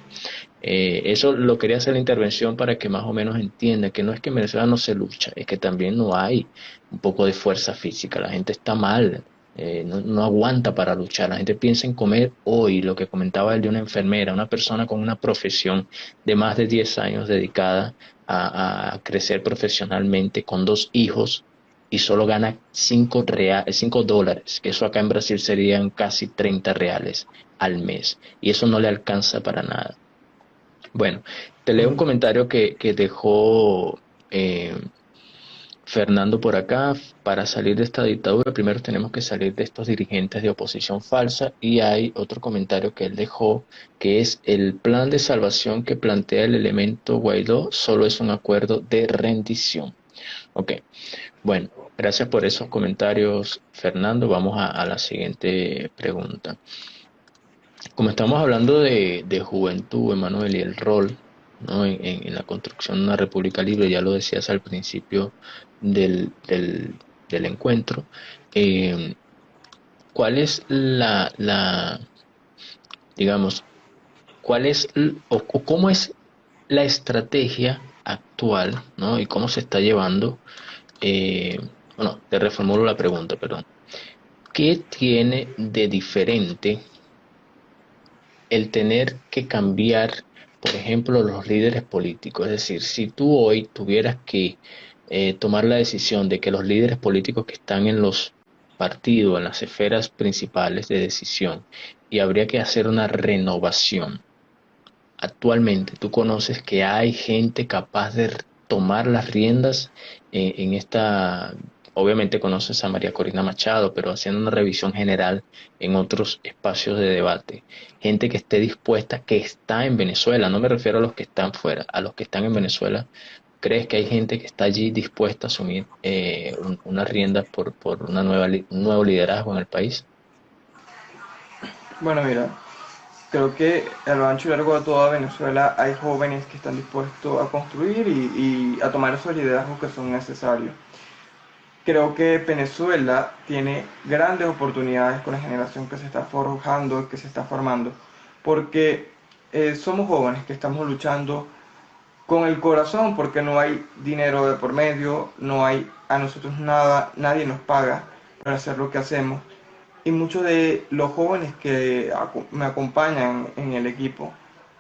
Eso lo quería hacer la intervención para que más o menos entienda que no es que en Venezuela no se lucha, es que también no hay un poco de fuerza física, la gente está mal, no aguanta para luchar, la gente piensa en comer hoy, lo que comentaba él de una enfermera, una persona con una profesión de más de 10 años dedicada a crecer profesionalmente con 2 hijos, y solo gana 5 dólares, que eso acá en Brasil serían casi 30 reales al mes, y eso no le alcanza para nada. Bueno, te leo un Mm. comentario que dejó eh, Fernando por acá. Para salir de esta dictadura, primero tenemos que salir de estos dirigentes de oposición falsa. Y hay otro comentario que él dejó, que es: el plan de salvación que plantea el elemento Guaidó solo es un acuerdo de rendición. Ok, bueno, gracias por esos comentarios, Fernando. Vamos a la siguiente pregunta. Como estamos hablando de juventud, Emanuel, y el rol, ¿no? En la construcción de una república libre, ya lo decías al principio del encuentro. eh, ¿Cuál es digamos, cuál es o cómo es la estrategia actual, ¿no? Y cómo se está llevando? eh, bueno, te reformulo la pregunta, perdón. ¿Qué tiene de diferente el tener que cambiar, por ejemplo, los líderes políticos? Es decir, si tú hoy tuvieras que tomar la decisión de que los líderes políticos que están en los partidos, en las esferas principales de decisión, y habría que hacer una renovación, actualmente tú conoces que hay gente capaz de tomar las riendas en esta. Obviamente conoces a María Corina Machado, pero haciendo una revisión general en otros espacios de debate. Gente que esté dispuesta, que está en Venezuela, no me refiero a los que están fuera, a los que están en Venezuela. ¿Crees que hay gente que está allí dispuesta a asumir una rienda por un nuevo liderazgo en el país? Bueno, mira, creo que a lo ancho y largo de toda Venezuela hay jóvenes que están dispuestos a construir y a tomar esos liderazgos que son necesarios. Creo que Venezuela tiene grandes oportunidades con la generación que se está forjando, que se está formando, porque somos jóvenes que estamos luchando con el corazón, porque no hay dinero de por medio, no hay a nosotros nada, nadie nos paga para hacer lo que hacemos. Y muchos de los jóvenes que me acompañan en el equipo,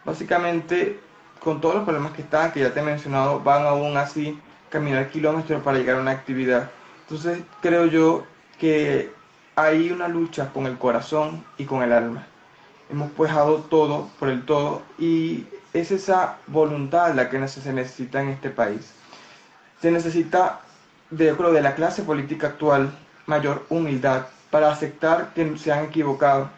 básicamente con todos los problemas que están, que ya te he mencionado, van aún así caminar kilómetros para llegar a una actividad. Entonces creo yo que hay una lucha con el corazón y con el alma. Hemos dejado todo por el todo y es esa voluntad la que se necesita en este país. Se necesita, yo creo, de la clase política actual mayor humildad para aceptar que se han equivocado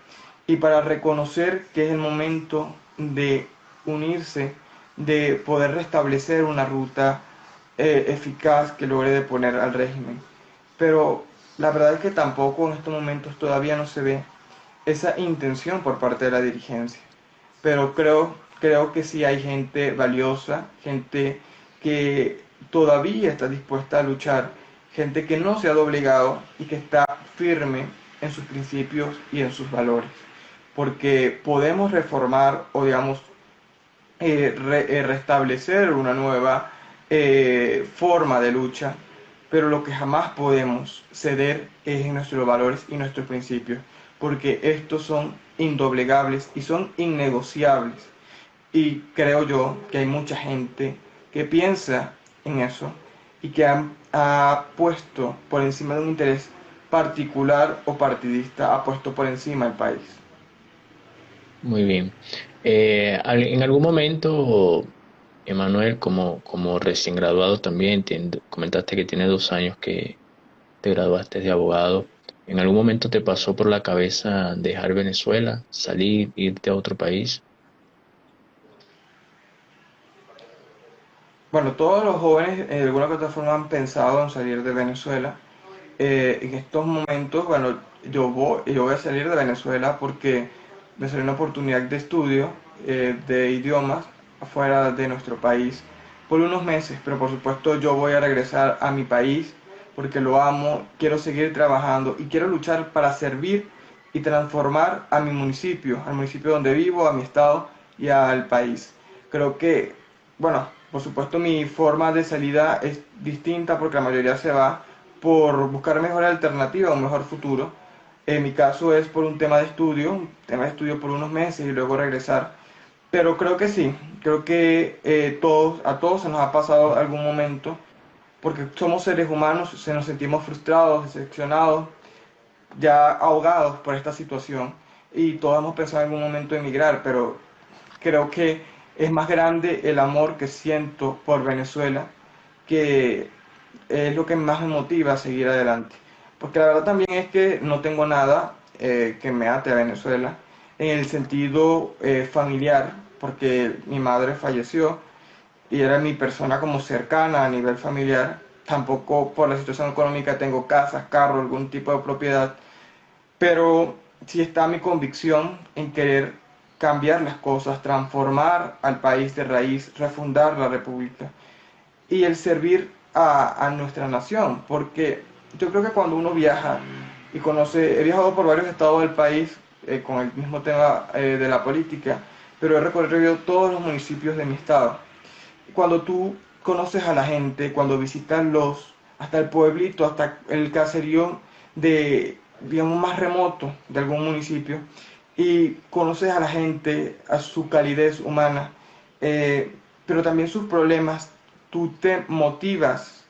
y para reconocer que es el momento de unirse, de poder restablecer una ruta eficaz que logre deponer al régimen. Pero la verdad es que tampoco en estos momentos todavía no se ve esa intención por parte de la dirigencia. Pero creo que sí hay gente valiosa, gente que todavía está dispuesta a luchar, gente que no se ha doblegado y que está firme en sus principios y en sus valores. Porque podemos reformar o, digamos, restablecer una nueva forma de lucha, pero lo que jamás podemos ceder es en nuestros valores y nuestros principios, porque estos son indoblegables y son innegociables. Y creo yo que hay mucha gente que piensa en eso y que ha puesto por encima de un interés particular o partidista, ha puesto por encima el país. Muy bien. En algún momento, Emanuel, como recién graduado también, comentaste que tiene 2 años que te graduaste de abogado. ¿En algún momento te pasó por la cabeza dejar Venezuela, salir, irte a otro país? Bueno, todos los jóvenes de alguna u otra forma han pensado en salir de Venezuela. En estos momentos, bueno, yo voy a salir de Venezuela porque me salió una oportunidad de estudio de idiomas afuera de nuestro país por unos meses, pero por supuesto yo voy a regresar a mi país porque lo amo, quiero seguir trabajando y quiero luchar para servir y transformar a mi municipio, al municipio donde vivo, a mi estado y al país. Creo que, bueno, por supuesto mi forma de salida es distinta porque la mayoría se va por buscar mejor alternativa, un mejor futuro. En mi caso es por un tema de estudio por unos meses y luego regresar. Pero creo que sí, creo que a todos se nos ha pasado algún momento porque somos seres humanos, se nos sentimos frustrados, decepcionados, ya ahogados por esta situación y todos hemos pensado en algún momento emigrar, pero creo que es más grande el amor que siento por Venezuela, que es lo que más me motiva a seguir adelante. Porque la verdad también es que no tengo nada que me ate a Venezuela en el sentido familiar, porque mi madre falleció y era mi persona como cercana a nivel familiar. Tampoco por la situación económica tengo casas, carro, algún tipo de propiedad, pero sí está mi convicción en querer cambiar las cosas, transformar al país de raíz, refundar la república y el servir a nuestra nación, porque yo creo que cuando uno viaja y conoce, he viajado por varios estados del país con el mismo tema de la política, pero he recorrido todos los municipios de mi estado. Cuando tú conoces a la gente, cuando visitas hasta el pueblito, hasta el caserío de, digamos, más remoto de algún municipio, y conoces a la gente, a su calidez humana, pero también sus problemas, tú te motivas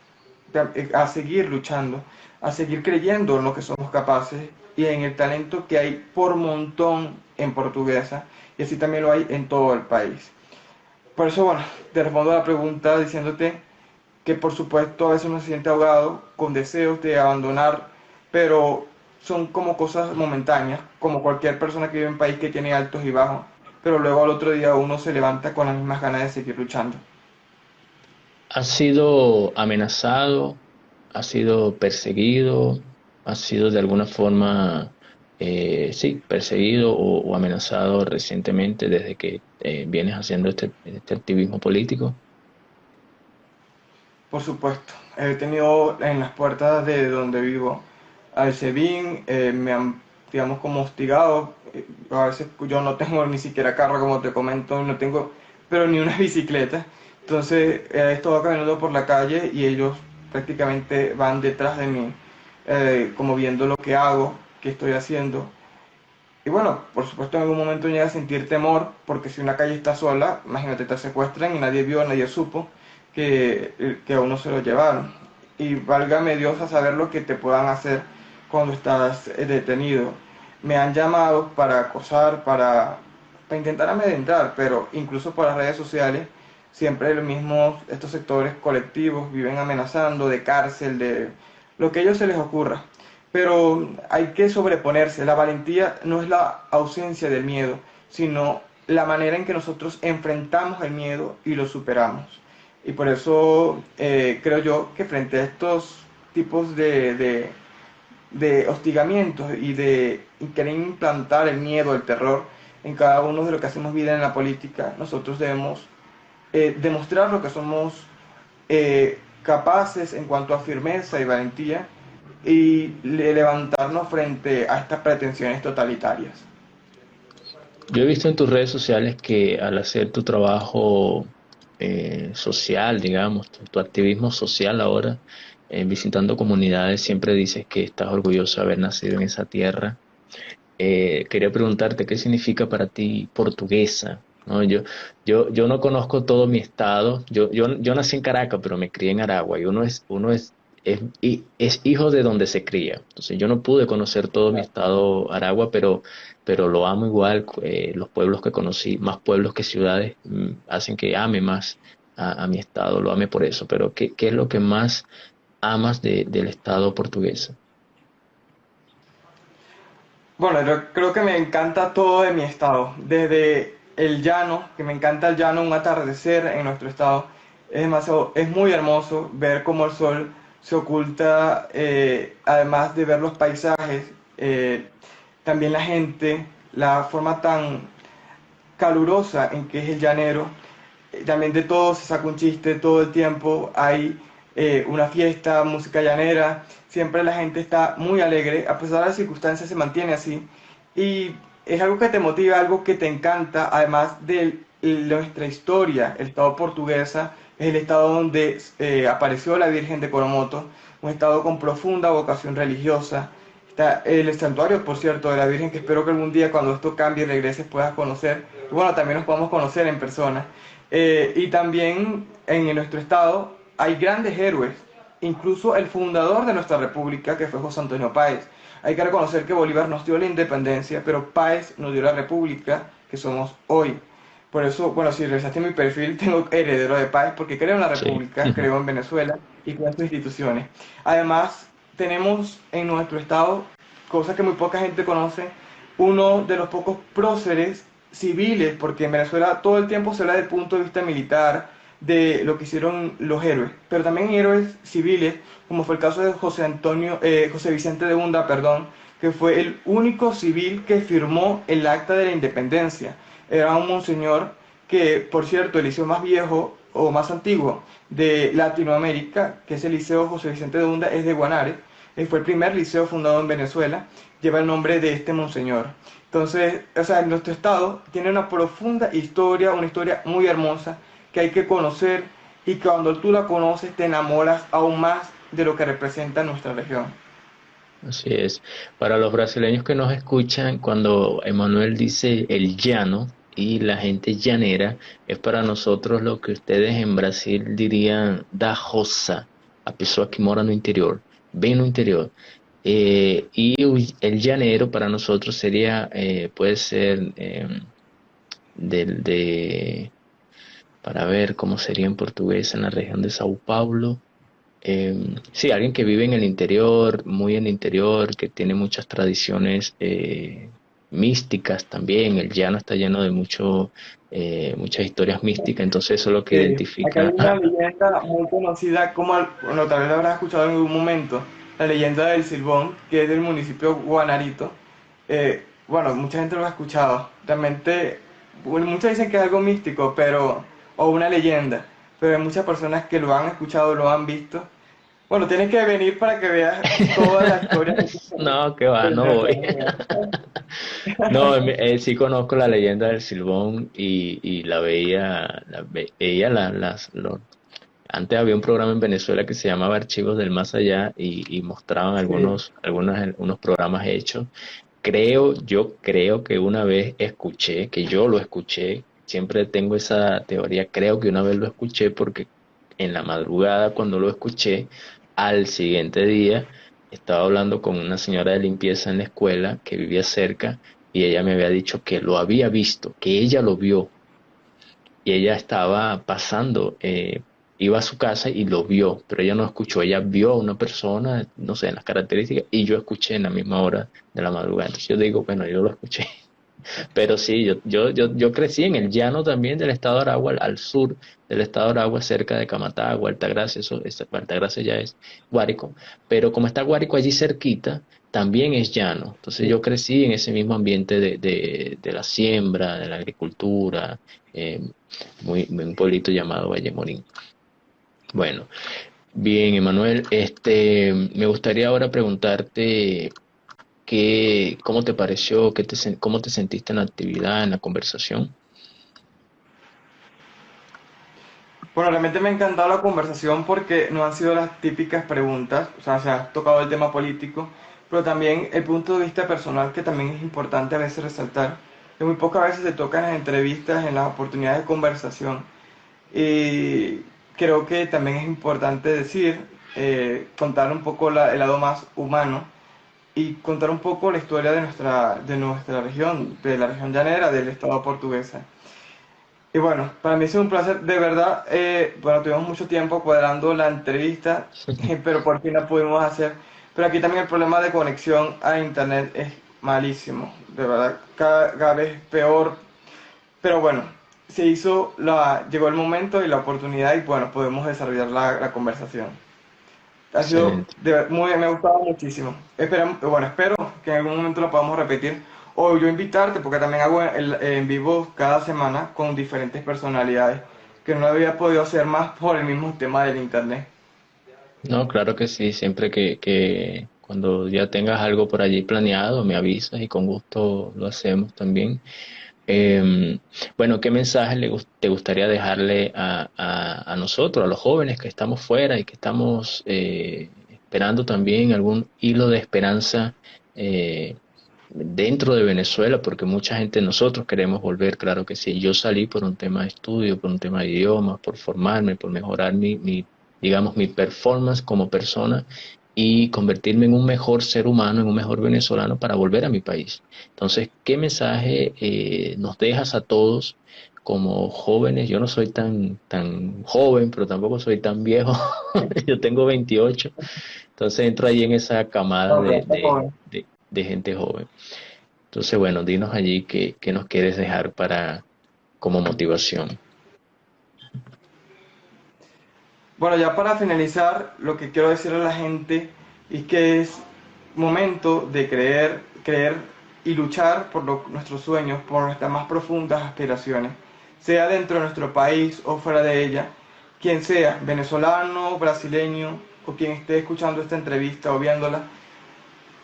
a seguir luchando, a seguir creyendo en lo que somos capaces y en el talento que hay por montón en Portuguesa, y así también lo hay en todo el país. Por eso, bueno, te respondo a la pregunta diciéndote que por supuesto a veces uno se siente ahogado, con deseos de abandonar, pero son como cosas momentáneas, como cualquier persona que vive en un país que tiene altos y bajos, pero luego al otro día uno se levanta con las mismas ganas de seguir luchando. ¿Has sido amenazado? ¿Has sido perseguido? ¿Has sido de alguna forma, sí, perseguido o amenazado recientemente desde que vienes haciendo este activismo político? Por supuesto, he tenido en las puertas de donde vivo al SEBIN, me han, digamos, como hostigado. A veces yo no tengo ni siquiera carro, como te comento, no tengo, pero ni una bicicleta. Entonces he estado caminando por la calle y ellos prácticamente van detrás de mí, como viendo lo que hago, qué estoy haciendo. Y bueno, por supuesto en algún momento llega a sentir temor, porque si una calle está sola, imagínate, te secuestran y nadie vio, nadie supo que a uno se lo llevaron. Y válgame Dios a saber lo que te puedan hacer cuando estás detenido. Me han llamado para acosar, para intentar amedrentar, pero incluso por las redes sociales, siempre los mismos, estos sectores colectivos viven amenazando de cárcel, de lo que a ellos se les ocurra. Pero hay que sobreponerse. La valentía no es la ausencia del miedo, sino la manera en que nosotros enfrentamos el miedo y lo superamos. Y por eso creo yo que frente a estos tipos de hostigamientos y querer implantar el miedo, el terror en cada uno de lo que hacemos vida en la política, nosotros debemos demostrar lo que somos capaces en cuanto a firmeza y valentía y levantarnos frente a estas pretensiones totalitarias. Yo he visto en tus redes sociales que al hacer tu trabajo social, digamos, tu activismo social ahora, visitando comunidades, siempre dices que estás orgulloso de haber nacido en esa tierra. Quería preguntarte qué significa para ti portuguesa, ¿no? Yo no conozco todo mi estado. Yo nací en Caracas, pero me crié en Aragua y es hijo de donde se cría. Entonces yo no pude conocer todo mi estado Aragua, pero lo amo igual. Los pueblos que conocí, más pueblos que ciudades, hacen que ame más a mi estado, lo ame por eso. Pero ¿qué es lo que más amas del estado portugués? Bueno, yo creo que me encanta todo de mi estado, desde el llano, que me encanta el llano, un atardecer en nuestro estado. Es demasiado, es muy hermoso ver cómo el sol se oculta, además de ver los paisajes, también la gente, la forma tan calurosa en que es el llanero. También de todo se saca un chiste todo el tiempo, hay una fiesta, música llanera, siempre la gente está muy alegre, a pesar de las circunstancias se mantiene así. Y es algo que te motiva, algo que te encanta, además de nuestra historia, el estado portuguesa, es el estado donde apareció la Virgen de Coromoto, un estado con profunda vocación religiosa. Está el santuario, por cierto, de la Virgen, que espero que algún día cuando esto cambie y regreses puedas conocer. Y bueno, también nos podamos conocer en persona. Y también en nuestro estado hay grandes héroes incluso el fundador de nuestra república, que fue José Antonio Páez. Hay que reconocer que Bolívar nos dio la independencia, pero Páez nos dio la república que somos hoy. Por eso, bueno, si revisaste mi perfil, tengo heredero de Páez, porque creo en la Sí. república, creo en Venezuela y creo en sus instituciones. Además, tenemos en nuestro estado, cosa que muy poca gente conoce, uno de los pocos próceres civiles, porque en Venezuela todo el tiempo se habla del punto de vista militar, de lo que hicieron los héroes, pero también hay héroes civiles, como fue el caso de José Vicente de Hunda, perdón, que fue el único civil que firmó el acta de la independencia. Era un monseñor que, por cierto, el liceo más viejo o más antiguo de Latinoamérica, que es el Liceo José Vicente de Hunda, es de Guanare. Fue el primer liceo fundado en Venezuela, lleva el nombre de este monseñor. Entonces, o sea, nuestro estado tiene una profunda historia, una historia muy hermosa que hay que conocer y que cuando tú la conoces te enamoras aún más de lo que representa nuestra región. Así es. Para los brasileños que nos escuchan, cuando Emanuel dice el llano y la gente llanera, es para nosotros lo que ustedes en Brasil dirían da roça, a pessoa que mora no interior, bem no interior. El llanero para nosotros sería, puede ser del de, para ver cómo sería en portugués en la región de Sao Paulo. Sí, alguien que vive en el interior, muy en el interior, que tiene muchas tradiciones místicas también. El llano está lleno de muchas historias místicas, entonces eso es lo que Sí, acá hay identifica. una leyenda muy conocida, como bueno, tal vez la habrás escuchado en algún momento, la leyenda del Silbón, que es del municipio Guanarito. Bueno, mucha gente lo ha escuchado. Realmente, bueno, muchos dicen que es algo místico, pero, o una leyenda, pero hay muchas personas que lo han escuchado, lo han visto. Bueno, tienes que venir para que veas toda la historia No, que va, de no nuestra voy. región. No, sí conozco la leyenda del Silbón y la veía, veía antes había un programa en Venezuela que se llamaba Archivos del Más Allá y mostraban Sí. unos programas hechos. Yo creo que una vez escuché, que yo lo escuché, siempre tengo esa teoría, creo que una vez lo escuché porque en la madrugada cuando lo escuché, al siguiente día estaba hablando con una señora de limpieza en la escuela que vivía cerca y ella me había dicho que lo había visto, que ella lo vio y ella estaba pasando, iba a su casa y lo vio, pero ella no escuchó, ella vio a una persona, no sé, en las características, y yo escuché en la misma hora de la madrugada. Entonces yo digo, bueno, yo lo escuché. Pero sí, yo crecí en el llano también del estado de Aragua, al sur del estado de Aragua, cerca de Camatagua, Altagracia, Altagracia ya es Guárico, pero como está Guárico allí cerquita, también es llano. Entonces yo crecí en ese mismo ambiente de la siembra, de la agricultura, eh, un pueblito llamado Vallemorín. Bueno, bien, Emanuel, me gustaría ahora preguntarte cómo te pareció, cómo te sentiste en la actividad, en la conversación. Bueno, realmente me ha encantado la conversación porque no han sido las típicas preguntas, o sea, se ha tocado el tema político, pero también el punto de vista personal que también es importante a veces resaltar, que muy pocas veces se toca en las entrevistas, en las oportunidades de conversación. Y creo que también es importante decir, contar un poco el lado más humano y contar un poco la historia de nuestra región, de la región llanera, del estado portuguesa. Y bueno, para mí es un placer, de verdad, bueno, tuvimos mucho tiempo cuadrando la entrevista, pero por fin la pudimos hacer. Pero aquí también el problema de conexión a internet es malísimo, de verdad, cada vez peor. Pero bueno, llegó el momento y la oportunidad y bueno, podemos desarrollar la conversación. Ha sido, Excelente. me ha gustado muchísimo. Bueno, espero que en algún momento lo podamos repetir. O yo invitarte, porque también hago en vivo cada semana con diferentes personalidades, que no lo había podido hacer más por el mismo tema del internet. No, claro que sí, siempre que cuando ya tengas algo por allí planeado, me avisas y con gusto lo hacemos también. Em, bueno, ¿qué mensaje te gustaría dejarle a nosotros, a los jóvenes que estamos fuera y que estamos esperando también algún hilo de esperanza dentro de Venezuela? Porque mucha gente, nosotros queremos volver, claro que sí. Yo salí por un tema de estudio, por un tema de idiomas, por formarme, por mejorar digamos, mi performance como persona y convertirme en un mejor ser humano, en un mejor venezolano para volver a mi país. Entonces, ¿qué mensaje nos dejas a todos como jóvenes? Yo no soy tan joven, pero tampoco soy tan viejo. Yo tengo 28, entonces entro ahí en esa camada No, pero está joven. de gente joven. Entonces, bueno, dinos allí qué nos quieres dejar para como motivación. Bueno, ya para finalizar, lo que quiero decirle a la gente es que es momento de creer y luchar por nuestros sueños, por nuestras más profundas aspiraciones, sea dentro de nuestro país o fuera de ella, quien sea, venezolano, brasileño o quien esté escuchando esta entrevista o viéndola,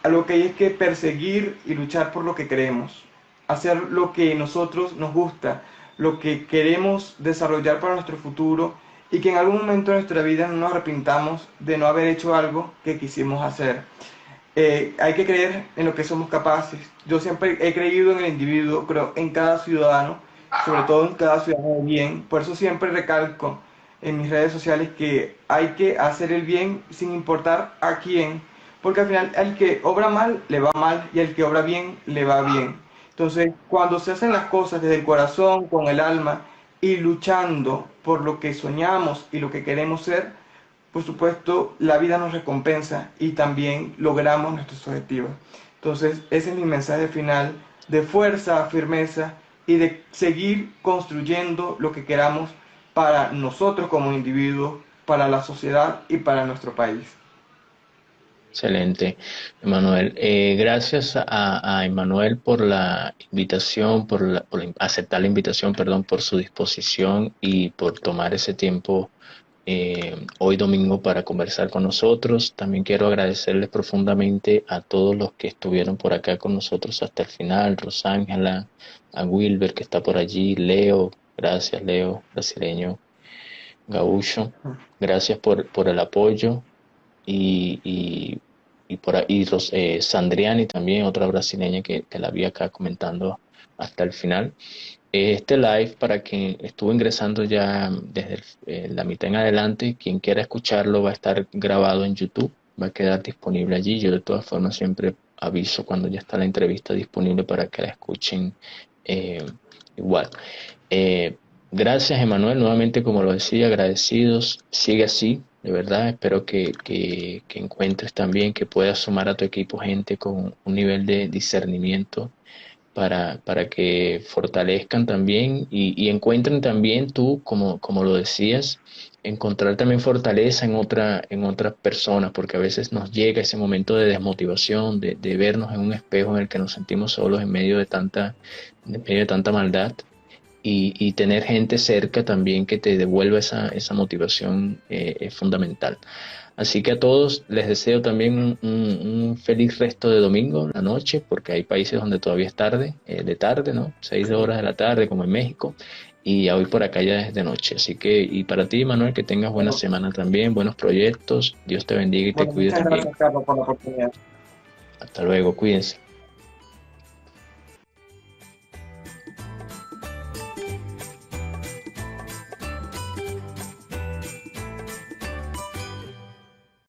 a lo que hay es que perseguir y luchar por lo que queremos, hacer lo que nosotros nos gusta, lo que queremos desarrollar para nuestro futuro y que en algún momento de nuestra vida no nos arrepintamos de no haber hecho algo que quisimos hacer. Hay que creer en lo que somos capaces. Yo siempre he creído en el individuo, creo en cada ciudadano, sobre todo en cada ciudadano de bien. Por eso siempre recalco en mis redes sociales que hay que hacer el bien sin importar a quién, porque al final al que obra mal le va mal y al que obra bien le va bien. Entonces, cuando se hacen las cosas desde el corazón, con el alma y luchando por lo que soñamos y lo que queremos ser, por supuesto, la vida nos recompensa y también logramos nuestros objetivos. Entonces, ese es mi mensaje final de fuerza, firmeza y de seguir construyendo lo que queramos para nosotros como individuos, para la sociedad y para nuestro país. Excelente, Emanuel. Gracias a Emanuel por la invitación, aceptar la invitación, perdón, por su disposición y por tomar ese tiempo hoy domingo para conversar con nosotros. También quiero agradecerles profundamente a todos los que estuvieron por acá con nosotros hasta el final, Rosángela, a Wilber que está por allí, Leo, gracias Leo, brasileño, Gaúcho, gracias por el apoyo y, y, y por ahí Sandriani también, otra brasileña que la vi acá comentando hasta el final. Este live, para quien estuvo ingresando ya desde la mitad en adelante, quien quiera escucharlo va a estar grabado en YouTube, va a quedar disponible allí. Yo de todas formas siempre aviso cuando ya está la entrevista disponible para que la escuchen igual. Eh, Gracias, Emanuel, nuevamente como lo decía, agradecidos. Sigue así, de verdad. Espero que encuentres también, que puedas sumar a tu equipo gente con un nivel de discernimiento para que fortalezcan también y encuentren también tú, como lo decías, encontrar también fortaleza en otras personas, porque a veces nos llega ese momento de desmotivación, de vernos en un espejo en el que nos sentimos solos en medio de tanta maldad. Y tener gente cerca también que te devuelva esa motivación es fundamental. Así que a todos les deseo también un feliz resto de domingo, la noche, porque hay países donde todavía es tarde, de tarde, ¿no? 6 horas de la tarde, como en México, y hoy por acá ya es de noche. Así que, y para ti, Manuel, que tengas buena Bueno, semana también, buenos proyectos, Dios te bendiga y te bueno, cuide muchas también. gracias, Carlos, por la oportunidad. Hasta luego, cuídense.